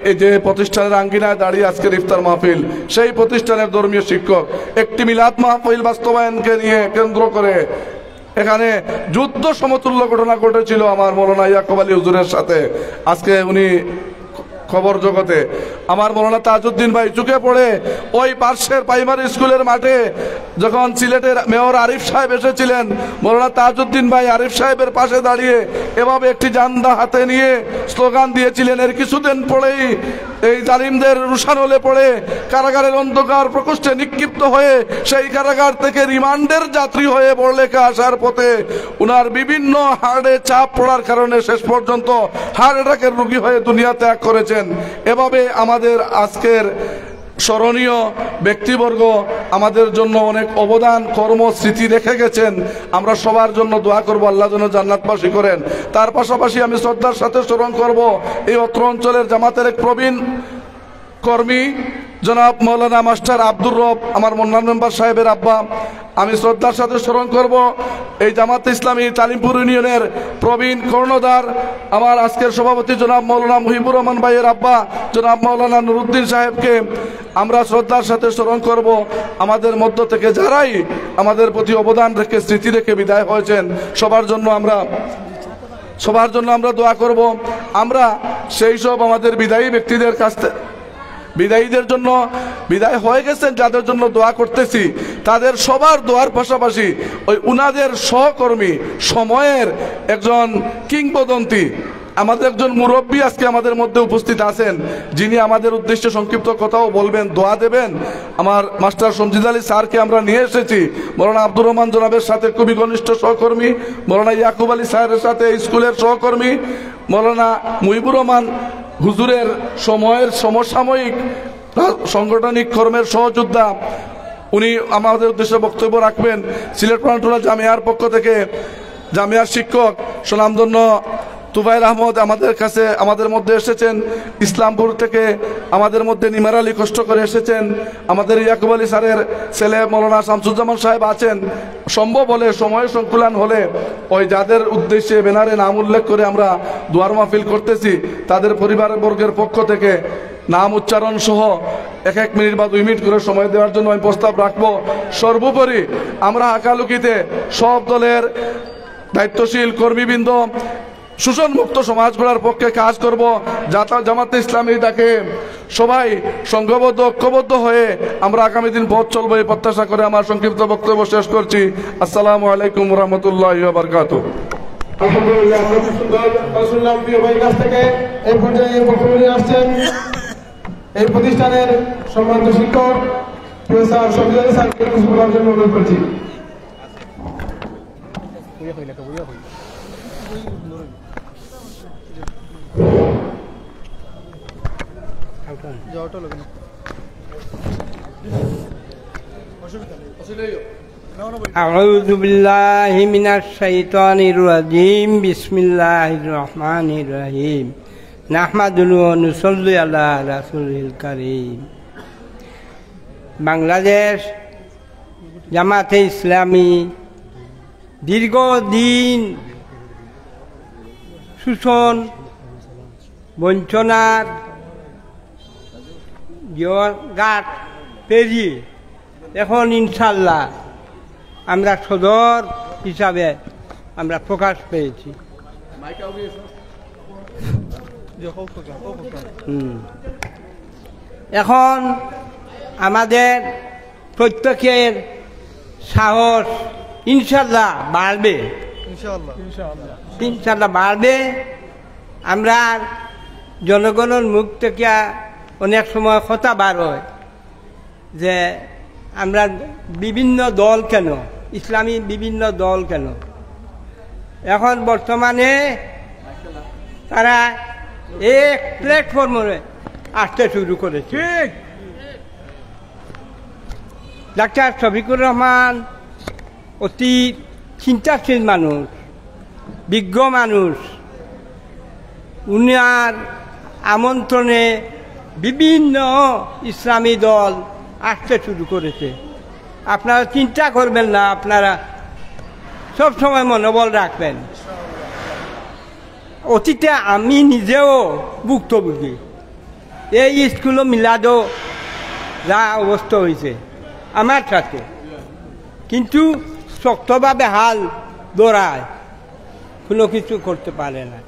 এই যে প্রতিষ্ঠানের আঙ্গিনায় দাঁড়িয়ে আজকের ইফতার মাহফিল, সেই প্রতিষ্ঠানের ধর্মীয় শিক্ষক, একটি মিলাদ মাহফিল বাস্তবায়নকে নিয়ে কেন্দ্র করে এখানে যুদ্ধ সমতুল্য ঘটনা ঘটেছিল আমার মৌলানা ইয়াকুব আলী হুজুরের সাথে। আজকে উনি খবর জগতে আমার মৌলানা তাজউদ্দিন ভাই চুকে পড়ে ওই পার্শ্বের প্রাইমারি স্কুলের মাঠে যখন সিলেটের মেয়র আরিফ সাহেব এসেছিলেন, মৌলানা তাজউদ্দিন ভাই আরিফ সাহেবের পাশে দাঁড়িয়ে এভাবে একটি জান্দা হাতে নিয়ে স্লোগান দিয়েছিলেন। এর কিছুদিন পরেই এই জালিমদের রুশানলে পড়ে কারাগারের অন্ধকার প্রকোষ্ঠে নিক্ষিপ্ত হয়ে সেই কারাগার থেকে রিমান্ডের যাত্রী হয়ে বড়লেখা আসার পথে উনার বিভিন্ন হার্টে চাপ পড়ার কারণে শেষ পর্যন্ত হার্ট অ্যাটাকের রোগী হয়ে দুনিয়া ত্যাগ করেছেন। এভাবে আমাদের আজকের স্মরণীয় ব্যক্তিবর্গ আমাদের জন্য অনেক অবদান কর্ম স্মৃতি রেখে গেছেন। আমরা সবার জন্য দোয়া করব আল্লাহ যেন জান্নাতবাসী করেন। তার পাশাপাশি আমি শ্রদ্ধার সাথে স্মরণ করব এই অত্র অঞ্চলের জামাতের এক প্রবীণ কর্মী জনাব মৌলানা মাস্টার আব্দুর রব, আমার মন্নান মেম্বার সাহেবের আব্বা। আমি শ্রদ্ধার সাথে স্মরণ করব এই জামাতে ইসলামী তালিমপুর ইউনিয়নের প্রবীণ কর্ণধার আমার আজকের সভাপতি জনাব মৌলানা মুহিবুর রহমান ভাইয়ের আব্বা জনাব মৌলানা নুরুদ্দিন সাহেবকে আমরা শ্রদ্ধার সাথে স্মরণ করব। আমাদের মধ্য থেকে যারাই আমাদের প্রতি অবদান রেখে স্মৃতি রেখে বিদায় হয়েছেন সবার জন্য আমরা দোয়া করব। আমরা সেই সব আমাদের বিদায়ী ব্যক্তিদের কাছ থেকে বিদায়ীদের জন্য বিদায় হয়ে গেছেন যাদের জন্য দোয়া করতেছি, তাদের সবার দোয়ার পাশাপাশি ওই উনাদের সহকর্মী সময়ের একজন কিংবদন্তি আমাদের একজন মুরব্বী আজকে আমাদের মধ্যে উপস্থিত আছেন, যিনি আমাদের উদ্দেশ্যে সংক্ষিপ্ত কথাও বলবেন, দোয়া দেবেন। আমার মাস্টার সঞ্জিদ আলী স্যারকে আমরা নিয়ে এসেছি। মৌলানা আব্দুর রহমান জনাবের সাথে খুবই ঘনিষ্ঠ সহকর্মী, মৌলানা ইয়াকুব আলী স্যারের সাথে স্কুলের সহকর্মী, মৌলানা মুহিবুর রহমান হুজুরের সময়ের সমসাময়িক সাংগঠনিক কর্মের সহযোদ্ধা, উনি আমাদের উদ্দেশ্যে বক্তব্য রাখবেন। সিলেট প্রাণটোলা জামিয়ার পক্ষ থেকে জামিয়ার শিক্ষক সুনামধন্য তুবাইল আহমদ আমাদের মধ্যে এসেছেন। ইসলামপুর থেকে আমাদের মধ্যে নিমার আলী কষ্ট করে এসেছেন। আমাদের ইয়াকুব আলী স্যারের ছেলে মৌলানা শামসুজ্জামান সাহেব আছেন। সম্ভব হলে সময় সংকুলান হলে ওই যাদের উদ্দেশ্যে ব্যানারে নাম উল্লেখ করে আমরা দোয়ার মাহফিল করতেছি তাদের পরিবারবর্গের পক্ষ থেকে নাম উচ্চারণ সহ 1 মিনিট বা 2 মিনিট করে সময় দেওয়ার জন্য আমি প্রস্তাব রাখবো। সর্বোপরি আমরা হাকালুকিতে সব দলের দায়িত্বশীল কর্মীবৃন্দ শোষণ মুক্ত সমাজ গড়ার পক্ষে কাজ করব। জামাতে ইসলামী তাকে সবাই সংঘবদ্ধ ঐক্যবদ্ধ হয়ে আমরা আগামী দিন পথ চলবো এই প্রত্যাশা করে আমার সংক্ষিপ্ত বক্তব্য শেষ করছি। আসসালামু আলাইকুম ওয়া রাহমাতুল্লাহি ওয়া বারাকাতুহু। আলহামদুলিল্লাহ, আমরা শুনলাম প্রিয় ভাই কাছ থেকে এই পর্যায়ে বক্তব্য নিয়ে আসছেন এই প্রতিষ্ঠানের সম্মানিত শিক্ষক প্রফেসর সঞ্জিদ আলী স্যারকে কিছু বলার জন্য অনুরোধ করছি। أعوذ بالله من الشيطان الرجيم بسم الله الرحمن الرحيم نحمده ونصلي على رسوله الكريم। বাংলাদেশ জামাতে ইসলামী দীর্ঘদিন শোষণ বঞ্চনার ঘাট পেরিয়ে এখন ইনশাল্লাহ আমরা সদর হিসাবে আমরা প্রকাশ পেয়েছি। এখন আমাদের প্রত্যেকের সাহস ইনশাল্লাহ বাড়বে, ইনশাল্লাহ বাড়বে। আমরা জনগণের মুখ থেকে অনেক সময় কথা বার হয় যে আমরা বিভিন্ন দল কেন, ইসলামী বিভিন্ন দল কেন। এখন বর্তমানে তারা এক প্ল্যাটফর্মে আসতে শুরু করেছে। ডাক্তার শফিকুর রহমান অতি চিন্তাশীল মানুষ, বিজ্ঞ মানুষ। উনার আমন্ত্রণে বিভিন্ন ইসলামী দল আসতে শুরু করেছে। আপনারা চিন্তা করবেন না, আপনারা সব সময় মনোবল রাখবেন। অতীতে আমি নিজেও ভুক্তভোগী। এই স্কুল মিলাদও যা অবস্থা হয়েছে আমার সাথে, কিন্তু শক্তভাবে হাল দৌড়ায়, কোনো কিছু করতে পারে না।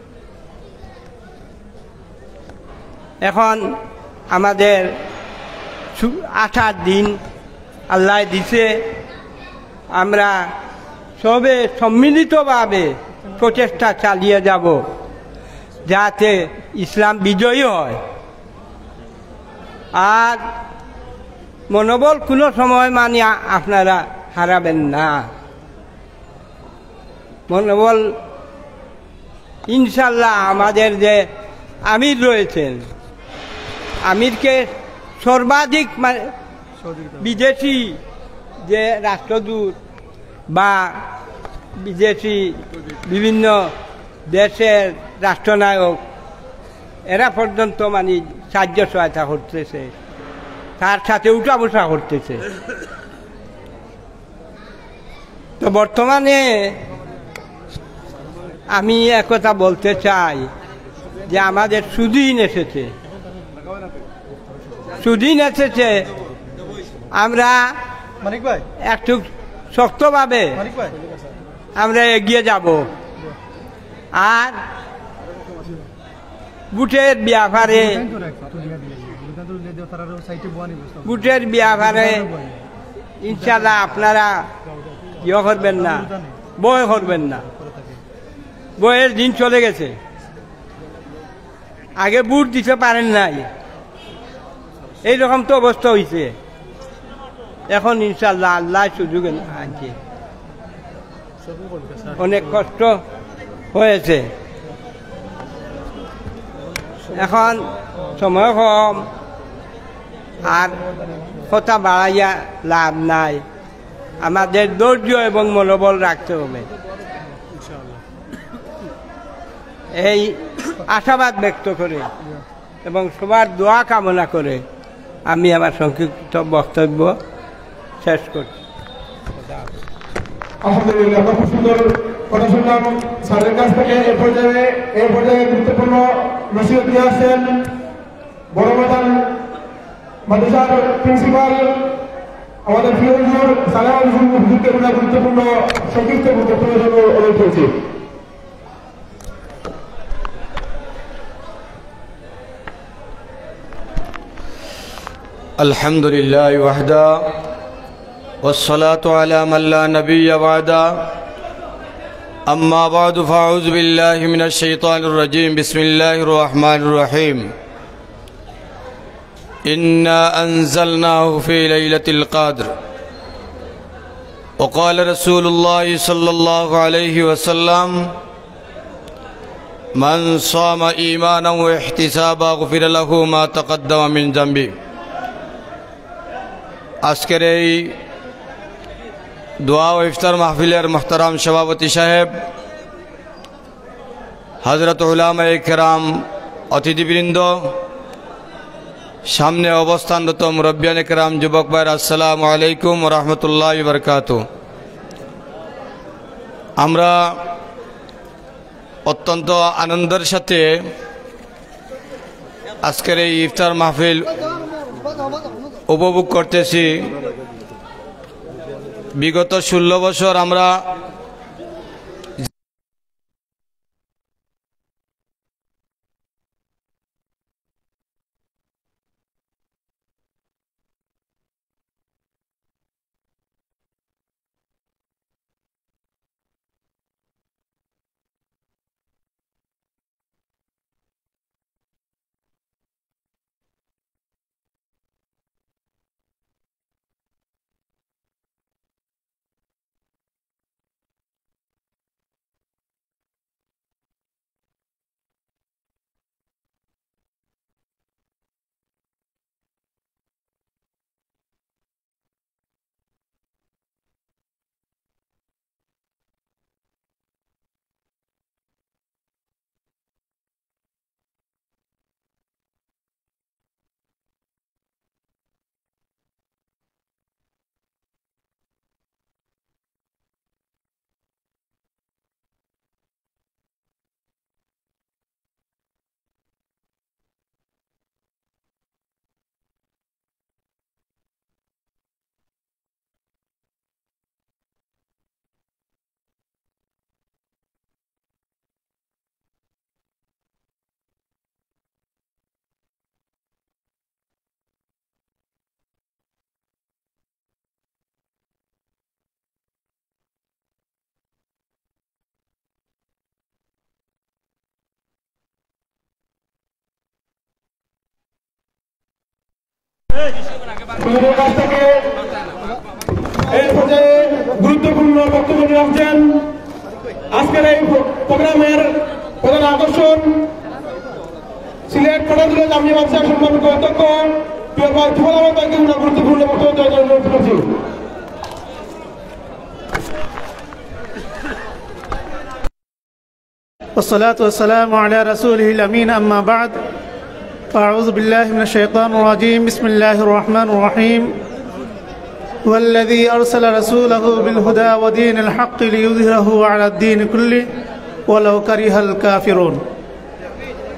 এখন আমাদের 8 দিন আল্লাহ দিছে, আমরা সবে সম্মিলিতভাবে প্রচেষ্টা চালিয়ে যাব যাতে ইসলাম বিজয়ী হয়। আর মনোবল কোনো সময় মানে আপনারা হারাবেন না। মনোবল ইনশাল্লাহ আমাদের যে আমির রয়েছেন, আমিরকে সর্বাধিক বিদেশি যে রাষ্ট্রদূত বা বিদেশি বিভিন্ন দেশের রাষ্ট্রনায়ক এরা পর্যন্ত মানে সাহায্য সহায়তা করতেছে, তার সাথে উঠা বসা করতেছে। তো বর্তমানে আমি একথা বলতে চাই যে আমাদের সুদিন এসেছে, সুদিন এসেছে। আমরা একটু শক্তভাবে আমরা এগিয়ে যাব। আর বুটের ব্যাপারে ইনশাল্লাহ আপনারা ইয়ে করবেন না, বয় করবেন না। বইয়ের দিন চলে গেছে, আগে বুট দিতে পারেন নাই, এইরকম তো অবস্থা হয়েছে। এখন ইনশাল্লাহ আল্লাহ সুযোগ আনছে, অনেক কষ্ট হয়েছে, এখন সময় কম, আর কথা বাড়াইয়া লাভ নাই। আমাদের ধৈর্য এবং মনোবল রাখতে হবে। এই আশাবাদ ব্যক্ত করে এবং সবার দোয়া কামনা করে আমি আমার সংক্ষিপ্ত বক্তব্য শেষ করছি। আলহামদুলিল্লাহ, আমরা খুব সুন্দর কথা শুনলাম স্যারের কাছ থেকে। এই পর্যায়ে গুরুত্বপূর্ণ নসিহত দিয়ে আসছেন বড় মাদান মাদ্রাসার প্রিন্সিপাল আমাদের প্রিয় হুজুর সালাম হুজুরকে গুরুত্বপূর্ণ সংক্ষিপ্ত বক্তব্যের জন্য অনুরোধ করছি। الحمد لله وحده والصلاة على من لا نبي بعده أما بعد فأعوذ بالله من الشيطان الرجيم بسم الله الرحمن الرحيم إنا أنزلناه في ليلة القدر وقال رسول الله صلى الله عليه وسلم من صام إيمانا واحتسابا غفر له ما تقدم من ذنبه। আজকের এই দোয়া ও ইফতার মাহফিলের মুহতারাম সভাপতি সাহেব, হযরত উলামায়ে কেরাম, অতিথিবৃন্দ, সামনে অবস্থানরত মুরব্বিয়ানে কেরাম, যুবক ভাইরা, আসসালামু আলাইকুম ওয়া রাহমাতুল্লাহি ওয়া বারাকাতুহু। আমরা অত্যন্ত আনন্দের সাথে আজকের এই ইফতার মাহফিল উপভোগ করতেছি। বিগত 16 বছর আমরা কাছ থেকে এই পর্যায়ে গুরুত্বপূর্ণ বক্তব্য নিয়ে আসছেন আজকের এই প্রোগ্রামের প্রধান আকর্ষণ সিলেট পটাদুলা জামিয়া মাদ্রাসা সম্মানিত অধ্যক্ষ প্রিয় ভাই তুফাল আহমেদ ভাইকে গুরুত্বপূর্ণ বক্তব্য দেওয়ার জন্য অনুরোধ করছি। والصلاة والسلام على رسوله الأمين أما بعد فأعوذ بالله من الشيطان الرجيم بسم الله الرحمن الرحيم والذي أرسل رسوله بالهدى ودين الحق ليظهره على الدين كله ولو كره الكافرون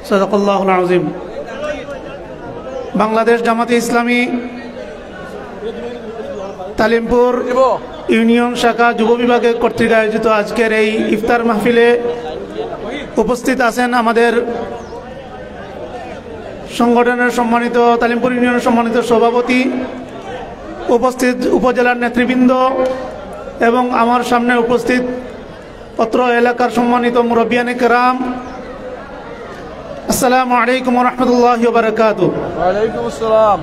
صدق الله العظيم বাংলাদেশ জামাতে ইসলামী তালিমপুর ইউনিয়ন শাখা যুব বিভাগের কর্তৃক আয়োজিত আজকের এই ইফতার মাহফিলে উপস্থিত আছেন আমাদের সংগঠনের সম্মানিত তালিমপুর ইউনিয়নের সম্মানিত সভাপতি, উপস্থিত উপজেলার নেতৃবৃন্দ এবং আমার সামনে উপস্থিত অত্র এলাকার সম্মানিত মুরব্বিয়ানে কেরাম, আসসালামু আলাইকুম ওয়া রাহমাতুল্লাহি ওয়া বারাকাতুহু। ওয়া আলাইকুম আসসালাম।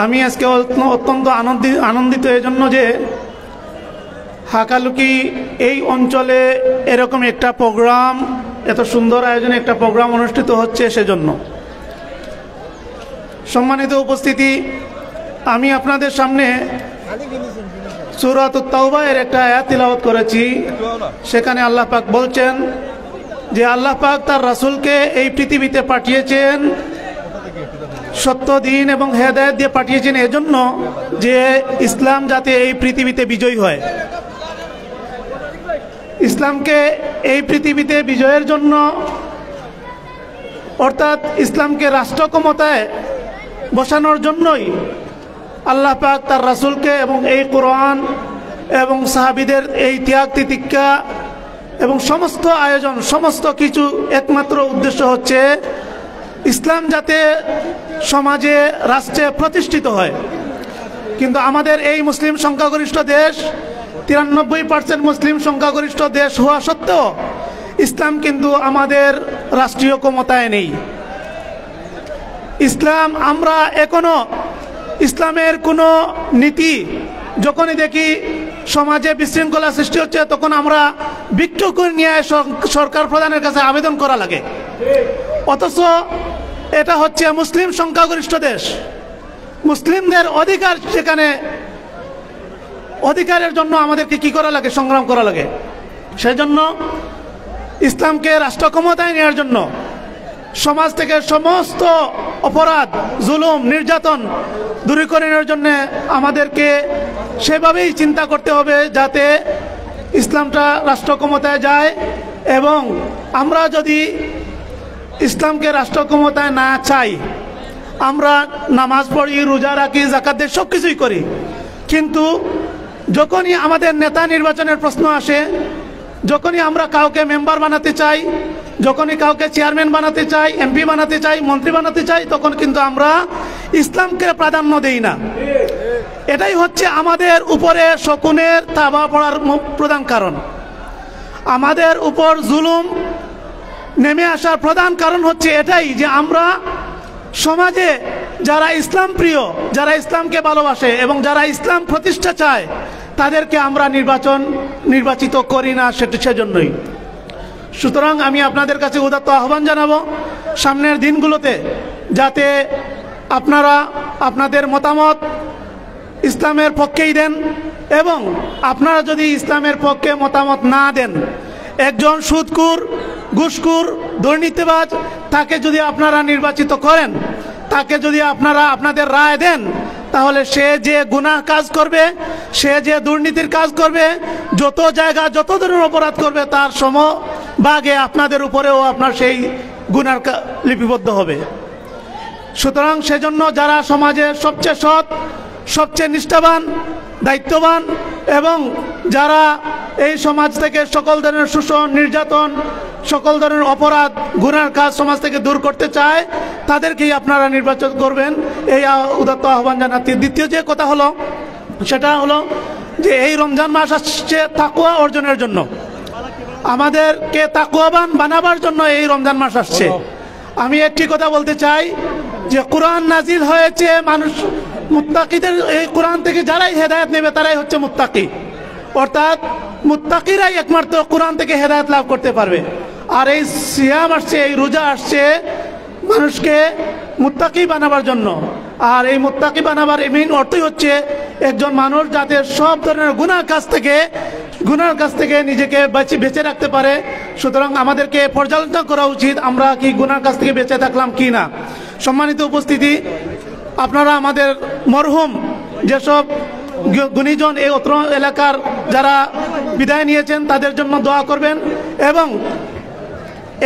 আমি আজকে অত্যন্ত আনন্দিত এজন্য যে হাকালুকি এই অঞ্চলে এরকম একটা প্রোগ্রাম, এত সুন্দর আয়োজনে একটা প্রোগ্রাম অনুষ্ঠিত হচ্ছে সেজন্য। সম্মানিত উপস্থিতি, আমি আপনাদের সামনে সূরাতুত তাওবা এর একটা আয়াত তিলাওয়াত করেছি। সেখানে আল্লাহ পাক বলছেন যে আল্লাহ পাক তার রাসূলকে এই পৃথিবীতে পাঠিয়েছেন সত্য দিন এবং হেদায়েত দিয়ে পাঠিয়েছেন এজন্য যে ইসলাম যাতে এই পৃথিবীতে বিজয়ী হয়। ইসলামকে এই পৃথিবীতে বিজয়ের জন্য, অর্থাৎ ইসলামকে রাষ্ট্র ক্ষমতায় বসানোর জন্যই আল্লাহ পাক তার রাসূলকে এবং এই কোরআন এবং সাহাবীদের এই ত্যাগ তিতিক্ষা এবং সমস্ত আয়োজন, সমস্ত কিছু একমাত্র উদ্দেশ্য হচ্ছে ইসলাম যাতে সমাজে রাষ্ট্রে প্রতিষ্ঠিত হয়। কিন্তু আমাদের এই মুসলিম সংখ্যাগরিষ্ঠ দেশ, 93% মুসলিম সংখ্যাগরিষ্ঠ দেশ হওয়া সত্ত্বেও ইসলাম কিন্তু আমাদের রাষ্ট্রীয় ক্ষমতায় নেই। ইসলাম, আমরা এখনো ইসলামের কোনো নীতি যখনই দেখি সমাজে বিশৃঙ্খলা সৃষ্টি হচ্ছে তখন আমরা বিক্ষোভ নিয়ে সরকার প্রধানের কাছে আবেদন করা লাগে। অথচ এটা হচ্ছে মুসলিম সংখ্যাগরিষ্ঠ দেশ, মুসলিমদের অধিকার, সেখানে অধিকারের জন্য আমাদেরকে কি করা লাগে? সংগ্রাম করা লাগে। সেজন্য ইসলামকে রাষ্ট্র ক্ষমতায় নেওয়ার জন্য, সমাজ থেকে সমস্ত অপরাধ, জুলুম, নির্যাতন দূরীকরণের জন্য আমাদেরকে সেভাবেই চিন্তা করতে হবে যাতে ইসলামটা রাষ্ট্র ক্ষমতায় যায়। এবং আমরা যদি ইসলামকে রাষ্ট্র ক্ষমতায় না চাই, আমরা নামাজ পড়ি, রোজা রাখি, যাকাত দিই, সব কিছুই করি, কিন্তু যখনই আমাদের নেতা নির্বাচনের প্রশ্ন আসে, যখনই আমরা কাউকে মেম্বার বানাতে চাই, যখনই কাউকে চেয়ারম্যান বানাতে চাই, এমপি বানাতে চাই, মন্ত্রী বানাতে চাই, তখন কিন্তু আমরা ইসলামকে প্রাধান্য দেই না। এটাই হচ্ছে আমাদের উপরে শকুনের থাবা পড়ার প্রধান কারণ। আমাদের উপর জুলুম নেমে আসার প্রধান কারণ হচ্ছে এটাই যে আমরা সমাজে যারা ইসলাম প্রিয়, যারা ইসলামকে ভালোবাসে এবং যারা ইসলাম প্রতিষ্ঠা চায়, তাদেরকে আমরা নির্বাচিত করি না, সেজন্যই। সুতরাং আমি আপনাদের কাছে উদাত্ত আহ্বান জানাবো, সামনের দিনগুলোতে যাতে আপনারা আপনাদের মতামত ইসলামের পক্ষেই দেন, এবং আপনারা যদি ইসলামের পক্ষে মতামত না দেন, একজন সুদখোর, ঘুষখোর, দুর্নীতিবাজ, তাকে যদি আপনারা নির্বাচিত করেন, তাকে যদি আপনারা আপনাদের রায় দেন, তাহলে সে যে গুনাহ কাজ করবে, সে যে দুর্নীতির কাজ করবে, যত জায়গা যত ধরনের অপরাধ করবে, তার সমভাগে আপনাদের উপরেও আপনার সেই গুনার লিপিবদ্ধ হবে। সুতরাং সেজন্য যারা সমাজের সবচেয়ে সৎ, সবচেয়ে নিষ্ঠাবান, দায়িত্ববান এবং যারা এই সমাজ থেকে সকল ধরনের শোষণ, নির্যাতন, সকল ধরনের অপরাধ, গুনার কাজ সমাজ থেকে দূর করতে চায়, তাদেরকেই আপনারা নির্বাচন করবেন, এই উদাত্ত আহ্বান জানাতে। দ্বিতীয় যে কথা হলো, সেটা হলো যে এই রমজান মাস আসছে তাকওয়া অর্জনের জন্য, আমাদেরকে তাকওয়াবান বানাবার জন্য এই রমজান মাস আসছে। আমি একটি কথা বলতে চাই যে কোরআন নাজিল হয়েছে মানুষ মুত্তাকিদের, এই কোরআন থেকে যারাই হেদায়েত নেবে তারাই হচ্ছে মুত্তাকি, অর্থাৎ মুত্তাকিরাই একমাত্র কোরআন থেকে হেদায়েত লাভ করতে পারবে। আর এই সিয়াম আসছে, এই রোজা আসছে মানুষকে মুত্তাকি বানাবার জন্য। আর এই মুত্তাকি বানাবার মেইন অর্থই হচ্ছে একজন মানুষ যাতে সব ধরনের গুনার কাছ থেকে নিজেকে বেঁচে রাখতে পারে। সুতরাং আমাদেরকে পর্যালোচনা করা উচিত আমরা কি গুনার কাছ থেকে বেঁচে থাকলাম কি না। সম্মানিত উপস্থিতি, আপনারা আমাদের মরহুম যেসব গুণীজন এই অত্র এলাকার যারা বিদায় নিয়েছেন তাদের জন্য দোয়া করবেন, এবং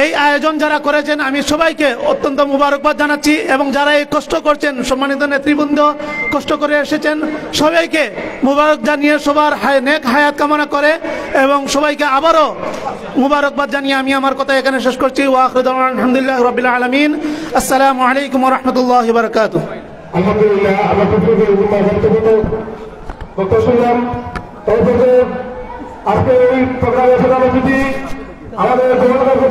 এই আয়োজন যারা করেছেন আমি সবাইকে অত্যন্ত মুবারকবাদ জানাচ্ছি, এবং যারা এই কষ্ট করছেন, সম্মানিত নেতৃবৃন্দ কষ্ট করে এসেছেন, সবাইকে মুবারক জানিয়ে সবার নেক হায়াত কামনা করে এবং সবাইকে আবারও মুবারকবাদ জানিয়ে আমি আমার কথা এখানে শেষ করছি। ওয়া আখিরু দাওয়ানা আলহামদুলিল্লাহি রাব্বিল আলামিন। আসসালামু আলাইকুম ওয়া রাহমাতুল্লাহি ওয়া বারাকাতুহু। আলহামদুলিল্লাহ, আমরা বক্তব্য শুনলাম। তবে আজকে এই প্রোগ্রামের প্রধান অতিথি আমাদের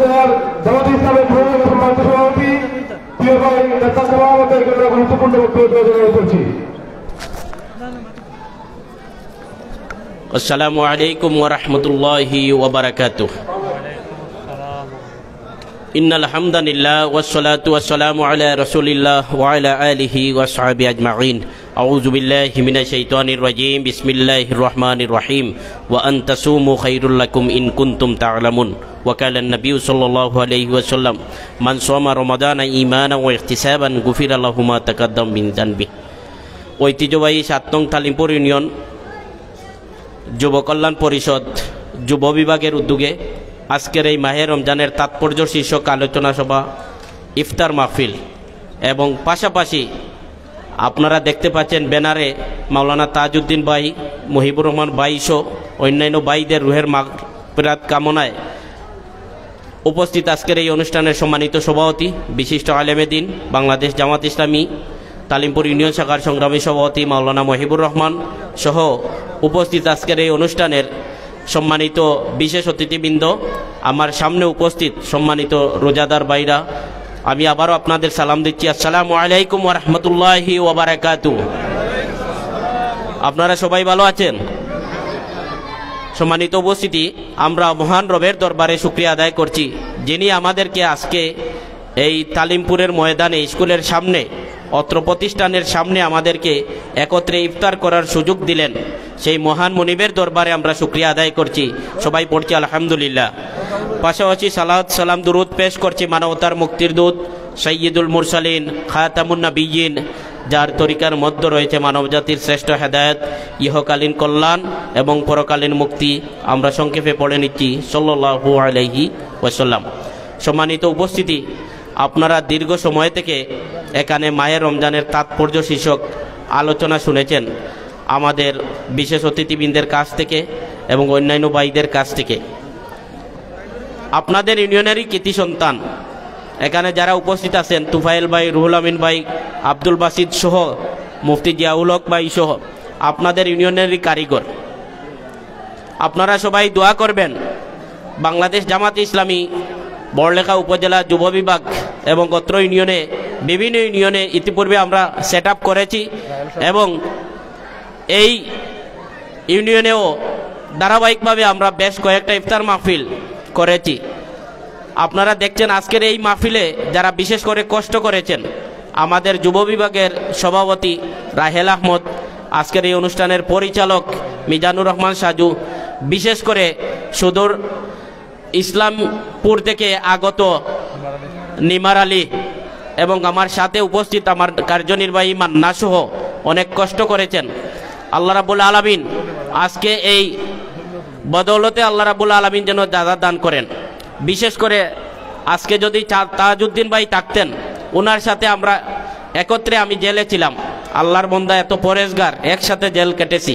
জেলার জামাতে ইসলামের সম্মানিত সভাপতি প্রিয় ভাই নেতা সভাপতির জন্য গুরুত্বপূর্ণ বক্তব্য দেওয়া করছি। আসসালামু আলাইকুম ওয়া রাহমাতুল্লাহি ওয়া বারাকাতুহু। ইন্নাল হামদালিল্লাহ ওয়াস সালাতু ওয়াস সালামু আলা রাসূলিল্লাহ ওয়া আলা আলিহি ওয়া সাহবিহি আজমাইন। আউযু বিল্লাহি মিনাশ শাইতানির রাজীম। বিসমিল্লাহির রহমানির রহিম। ওয়া আন তাসুমু খায়রুল লাকুম ইন কুনতুম তা'লামুন। ওয়া কালা নবী সাল্লাল্লাহু আলাইহি ওয়াসাল্লাম মান সামা রমাদানা ঈমানান ওয়া ইহতিসাবান গুফিরা লাহু মা তাকাদ্দাম মিন যানবিহি। ঐতিহ্যবাহী ৭ নং তালিমপুর ইউনিয়ন যুব কল্যাণ পরিষদ যুব বিভাগের উদ্যোগে আজকের এই মাহে রমজানের তাৎপর্য শীর্ষক আলোচনা সভা, ইফতার মাহফিল এবং পাশাপাশি আপনারা দেখতে পাচ্ছেন ব্যানারে মাওলানা তাজউদ্দিন ভাই, মুহিবুর রহমান ভাই সহ অন্যান্য ভাইদের রুহের মাগফিরাত কামনায় উপস্থিত আজকের এই অনুষ্ঠানের সম্মানিত সভাপতি, বিশিষ্ট আলেমে দ্বীন, বাংলাদেশ জামাত ইসলামী তালিমপুর ইউনিয়ন শাখার সংগ্রামী সভাপতি মাওলানা মুহিবুর রহমান সহ উপস্থিত আজকের এই অনুষ্ঠানের সম্মানিত বিশেষ অতিথিবৃন্দ, আমার সামনে উপস্থিত সম্মানিত রোজাদার ভাইরা, আমি আবারও আপনাদের সালাম দিচ্ছি। আসসালামু আলাইকুম ওয়া রাহমাতুল্লাহি ওয়া বারাকাতুহু। আপনারা সবাই ভালো আছেন? সম্মানিত উপস্থিতি, আমরা মহান রবের দরবারে শুকরিয়া আদায় করছি, যিনি আমাদেরকে আজকে এই তালিমপুরের ময়দানে স্কুলের সামনে, অত্র প্রতিষ্ঠানের সামনে আমাদেরকে একত্রে ইফতার করার সুযোগ দিলেন। সেই মহান মুনিবের দরবারে আমরা শুকরিয়া আদায় করছি। সবাই পড়ছি আলহামদুলিল্লাহ। পাশাপাশি সালাত সালাম দুরুদ পেশ করছি মানবতার মুক্তির দূত সাইয়্যিদুল মুরসালিন খাতামুন নবিয়্যিন, যার তরিকার মধ্যে রয়েছে মানবজাতির শ্রেষ্ঠ হেদায়েত, ইহকালীন কল্যাণ এবং পরকালীন মুক্তি। আমরা সংক্ষেপে পড়ে নিচ্ছি সাল্লাল্লাহু আলাইহি ওয়াসাল্লাম। সম্মানিত উপস্থিতি, আপনারা দীর্ঘ সময় থেকে এখানে মায়ের রমজানের তাৎপর্য শীর্ষক আলোচনা শুনেছেন আমাদের বিশেষ অতিথিবৃন্দের কাছ থেকে এবং অন্যান্য ভাইদের কাছ থেকে। আপনাদের ইউনিয়নেরই কৃতি সন্তান এখানে যারা উপস্থিত আছেন, তুফাইল ভাই, রুহুল আমিন ভাই, আব্দুল বাসিদ সহ, মুফতি জিয়াউল হক ভাই সহ আপনাদের ইউনিয়নেরই কারিগর। আপনারা সবাই দোয়া করবেন বাংলাদেশ জামাত ইসলামী বড়লেখা উপজেলা যুব বিভাগ এবং অত্র ইউনিয়নে বিভিন্ন ইউনিয়নে ইতিপূর্বে আমরা সেট আপ করেছি এবং এই ইউনিয়নেও ধারাবাহিকভাবে আমরা বেশ কয়েকটা ইফতার মাহফিল করেছি। আপনারা দেখছেন আজকের এই মাহফিলে যারা বিশেষ করে কষ্ট করেছেন, আমাদের যুব বিভাগের সভাপতি রাহেল আহমদ, আজকের এই অনুষ্ঠানের পরিচালক মিজানুর রহমান সাজু, বিশেষ করে সুদূর ইসলামপুর থেকে আগত নিমার আলী এবং আমার সাথে উপস্থিত আমার কার্যনির্বাহী মান্না সহ অনেক কষ্ট করেছেন। আল্লাহ রাব্বুল আলামিন আজকে এই বদৌলতে আল্লাহ রাব্বুল আলামিন যেন দাদা দান করেন। বিশেষ করে আজকে যদি তাজউদ্দিন ভাই থাকতেন, ওনার সাথে আমরা একত্রে আমি জেলে ছিলাম। আল্লাহর বন্দা এত পরেশগার, একসাথে জেল কেটেছি।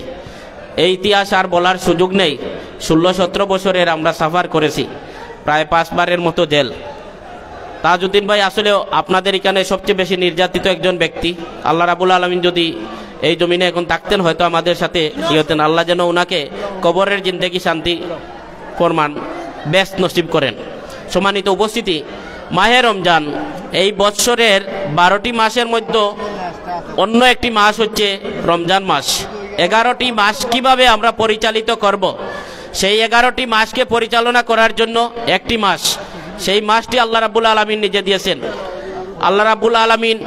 এই ইতিহাস আর বলার সুযোগ নেই। 16-17 বছরের আমরা সাফার করেছি, প্রায় 5 বারের মতো জেল। তাজউদ্দিন ভাই আসলে আপনাদের এখানে সবচেয়ে বেশি নির্যাতিত একজন ব্যক্তি। আল্লাহ রাব্বুল আলামিন যদি এই জমিনে এখন থাকতেন হয়তো আমাদের সাথে হতেন। আল্লাহ যেন ওনাকে কবরের জিন্দেগি শান্তি ফরমান বেস্ট নসিব করেন। সম্মানিত উপস্থিতি, মাহে রমজান এই বৎসরের 12টি মাসের মধ্যে অন্য একটি মাস হচ্ছে রমজান মাস। 11টি মাস কিভাবে আমরা পরিচালিত করব, সেই 11টি মাসকে পরিচালনা করার জন্য একটি মাস, সেই মাসটি আল্লাহ রাব্বুল আলামিন নিজে দিয়েছেন। আল্লাহ রাব্বুল আলামিন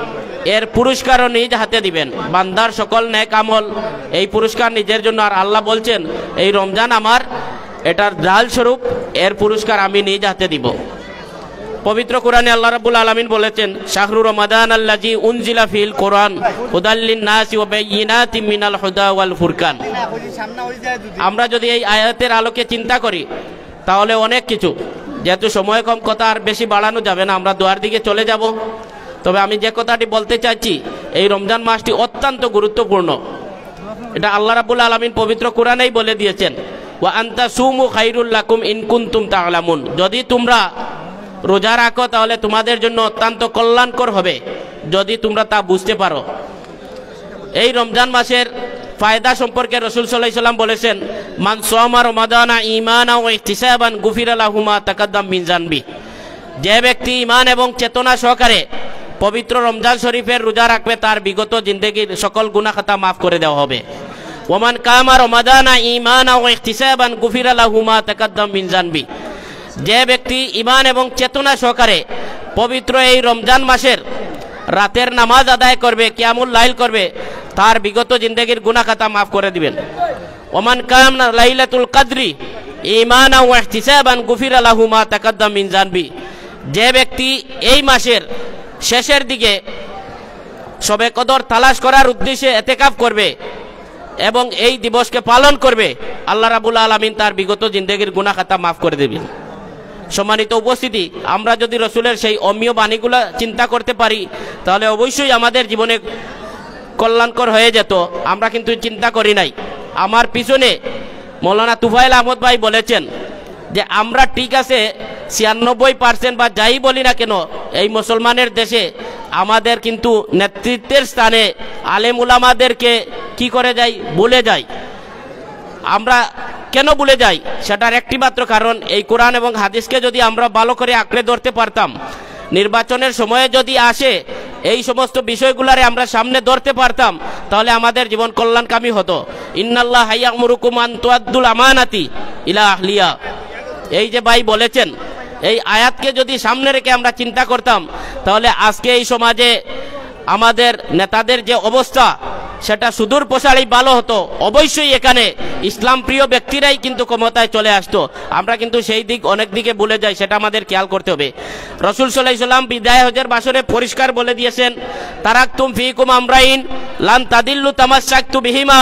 এর পুরস্কারও নিজ হাতে দিবেন। বান্দার সকল নেক আমল এই পুরস্কার নিজের জন্য। আর আল্লাহ বলছেন এই রমজান আমার, এটার ঢাল স্বরূপ এর পুরস্কার আমি নিজ হাতে দিব। পবিত্র কোরআনে আল্লাহ রাব্বুল আলামিন বলেছেন, শাহরু রমাদান আল্লাযী উনজিলা ফিল কোরআন হুদাল লিন-নাসি ওয়া বাইয়িনাতিম মিনাল হুদা ওয়াল ফুরকান। আমরা যদি এই আয়াতের আলোকে চিন্তা করি তাহলে অনেক কিছু, যেহেতু সময় কম, কথা আর বেশি বাড়ানো যাবে না, আমরা দোয়ার দিকে চলে যাব। তবে আমি যে কথাটি বলতে চাইছি, এই রমজান মাসটি অত্যন্ত গুরুত্বপূর্ণ। এটা আল্লাহ রাব্বুল আলামিন পবিত্র কোরআনেই বলে দিয়েছেন, ওয়া আনতা সুমু খাইরুল লাকুম ইন কুনতুম তা'লামুন। যদি তোমরা রোজা রাখো তাহলে তোমাদের জন্য অত্যন্ত কল্যাণকর হবে, যদি তোমরা তা বুঝতে পারো। এই রমজান মাসের ফায়দা সম্পর্কে রাসূল সাল্লাল্লাহু আলাইহি ওয়াসাল্লাম বলেছেন, মান সামা রমাদানা ঈমানাও ওয়া ইহতিসাবান গুফিরা লাহু মা তাকাদ্দাম মিন জানবি। যে ব্যক্তি ঈমান এবং চেতনা সহকারে পবিত্র রমজান শরীফের রোজা রাখবে, তার বিগত জিন্দেগির সকল গুনাহ খাতা মাফ করে দেওয়া হবে। ওমান কামা রমাদানা ঈমানাও ওয়া ইহতিসাবান গুফিরা লাহু মা তাকাদ্দাম মিন জানবি। যে ব্যক্তি ঈমান এবং চেতনা সহকারে পবিত্র এই রমজান মাসের রাতের নামাজ আদায় করবে, কিয়ামুল লাইল করবে, তার বিগত জিন্দেগির গুনাহ খাতা মাফ করে দিবেন। ওমান কামনা লাইলাতুল কদরি ঈমানাও ওয়া ইহতিসাবান গুফিরা লাহু মা তাকাদ্দাম মিন জানবি। যে ব্যক্তি এই মাসের শেষের দিকে শবে কদর তালাশ করার উদ্দেশ্যে ইতিকাফ করবে এবং এই দিবসকে পালন করবে, আল্লাহ রাব্বুল আলামিন তার বিগত জিন্দেগির গুনাহ খাতা মাফ করে দেবেন। সম্মানিত উপস্থিতি, আমরা যদি রসুলের সেই অমীয় বাণীগুলো চিন্তা করতে পারি তাহলে অবশ্যই আমাদের জীবনে কল্যাণকর হয়ে যেত। আমরা কিন্তু চিন্তা করি নাই। আমার পিছনে মৌলানা তুফাইল আহমদ ভাই বলেছেন যে আমরা ঠিক আছে 96% বা যাই বলি না কেন এই মুসলমানের দেশে আমাদের কিন্তু নেতৃত্বের স্থানে আলেম উলামাদেরকে কি করে যাই, ভুলে যাই। আমরা কেন ভুলে যাই? সেটার একটি মাত্র কারণ, এই কোরআন এবং হাদিসকে যদি আমরা ভালো করে আঁকড়ে ধরতে পারতাম, নির্বাচনের সময়ে যদি আসে এই সমস্ত বিষয়গুলারে আমরা সামনে ধরতে পারতাম, তাহলে আমাদের জীবন কল্যাণকামী হতো। ইন্নাল্লাহ ইয়া'মুরুকুম আন তুআদ্দুল আমানাতি ইলা আহলিয়া। এই যে ভাই বলেছেন, এই আয়াতকে যদি সামনে রেখে আমরা চিন্তা করতাম তাহলে আজকে এই সমাজে আমাদের নেতাদের যে অবস্থা সেটা সুদূর প্রসারী ভালো হতো। অবশ্যই এখানে ইসলাম প্রিয় ব্যক্তিরাই কিন্তু ক্ষমতায় চলে আসতো। আমরা কিন্তু সেই দিক অনেক দিকে ভুলে যাই, সেটা আমাদের খেয়াল করতে হবে। রাসূল সাল্লাল্লাহু আলাইহি ওয়াসাল্লাম বিদায় হজের বাসরে পরিষ্কার বলে দিয়েছেন, তারাকতুম ফীকুম আমরাইন লান তাদিল্লু তামাসসাকতু বিহিমা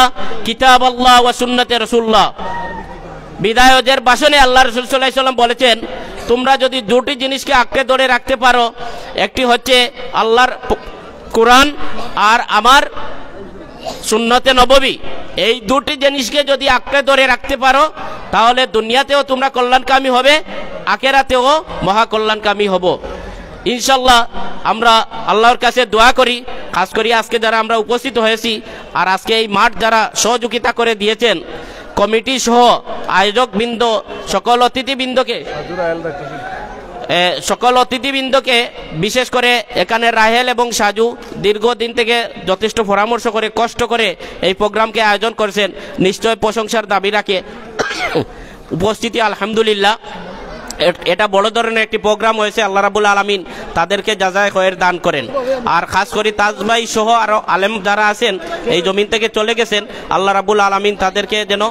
কিতাবাল্লাহ ওয়া সুন্নাতে রাসূলুল্লাহ। বিদায় হজের বাসনে আল্লাহ রাসূল সাল্লাল্লাহু আলাইহি ওয়াসাল্লাম বলেছেন, তোমরা যদি দুটি জিনিসকে আঁকড়ে ধরে রাখতে পারো, একটি হচ্ছে আল্লাহর কোরআন আর আমার সুন্নতে নববী, এই দুটি জিনিসকে যদি আঁকড়ে ধরে রাখতে পারো তাহলে দুনিয়াতেও তোমরা কল্যাণকামী হবে, আখেরাতেও মহাকল্যাণকামী হব ইনশাল্লাহ। আমরা আল্লাহর কাছে দোয়া করি, খাস করি আজকে যারা আমরা উপস্থিত হয়েছি আর আজকে এই মাঠ যারা সহযোগিতা করে দিয়েছেন, কমিটি সহ আয়োজকবৃন্দ, সকল অতিথিবৃন্দকে বিশেষ করে এখানে রাহেল এবং সাজু দীর্ঘদিন থেকে যথেষ্ট পরামর্শ করে কষ্ট করে এই প্রোগ্রামকে আয়োজন করেছেন, নিশ্চয় প্রশংসার দাবি রাখে। উপস্থিতি আলহামদুলিল্লাহ, এটা বড় ধরনের একটি প্রোগ্রাম হয়েছে। আল্লাহ রাব্বুল আলামিন তাদেরকে জাযায়ে খয়ের দান করেন। আর খাস করে তাজ ভাই সহ আরো আলেম যারা আছেন এই জমিন থেকে চলে গেছেন, আল্লাহ রাব্বুল আলামিন তাদেরকে যেন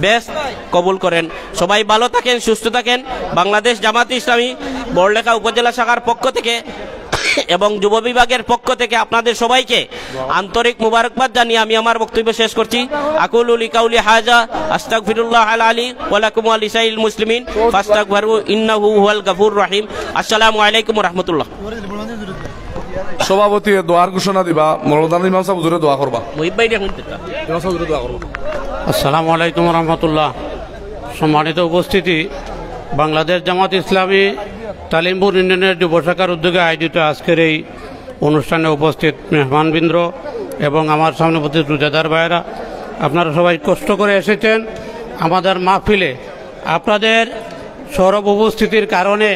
বেস্ট কবুল করেন। সবাই ভালো থাকেন, সুস্থ থাকেন। বাংলাদেশ জামাত ইসলামী বড়লেখা উপজেলা শাখার পক্ষ থেকে এবং যুব বিভাগের পক্ষ থেকে আপনাদের সবাইকে আন্তরিক মুবারকবাদ জানিয়ে আমি আমার বক্তব্য শেষ করছি। আকুলু লিকাউলি হাজা আস্তাগফিরুল্লাহ আল আলী ওয়া লাকুম ওয়া লিসাইল মুসলিমিন ফাস্তাগফিরু ইন্নাহু হুয়াল গাফুরুর রহিম। আসসালামু আলাইকুম ওয়া রাহমাতুল্লাহ। সভাপতি দোয়ার ঘোষণা দিবা, মৌলানা ইমাম সাহেব হুজুরে দোয়া করবা। আসসালামু আলাইকুম রহমতুল্লাহ। সম্মানিত উপস্থিতি, বাংলাদেশ জামাত ইসলামী তালিমপুর ইউনিয়নের যুব শাখার উদ্যোগে আয়োজিত আজকের এই অনুষ্ঠানে উপস্থিত মেহমানবৃন্দ এবং আমার সামনে উপস্থিত রোজাদার ভাইয়েরা, আপনারা সবাই কষ্ট করে এসেছেন আমাদের মাহফিলে। আপনাদের সরব উপস্থিতির কারণে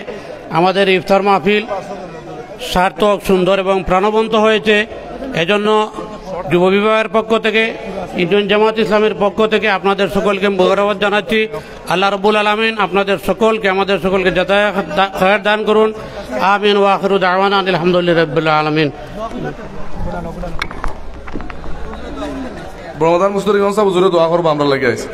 আমাদের ইফতার মাহফিল সার্থক, সুন্দর এবং প্রাণবন্ত হয়েছে। এজন্য যুব বিভাগের পক্ষ থেকে, ইউনিয়ন জামাত ইসলামের পক্ষ থেকে আপনাদের সকলকে মোবারকবাদ জানাচ্ছি। আল্লাহ রাব্বুল আলামিন আপনাদের সকলকে, আমাদের সকলকে যাতায়াত খায়ের দান করুন। আমিন ওয়া আখিরু দাওয়ানা আলহামদুলিল্লাহি রাব্বিল আলামিন। রমাদান মুস্তাফা ইমাম সাহেব হুজুরে দোয়া করবা, আমরা লাগে আছি।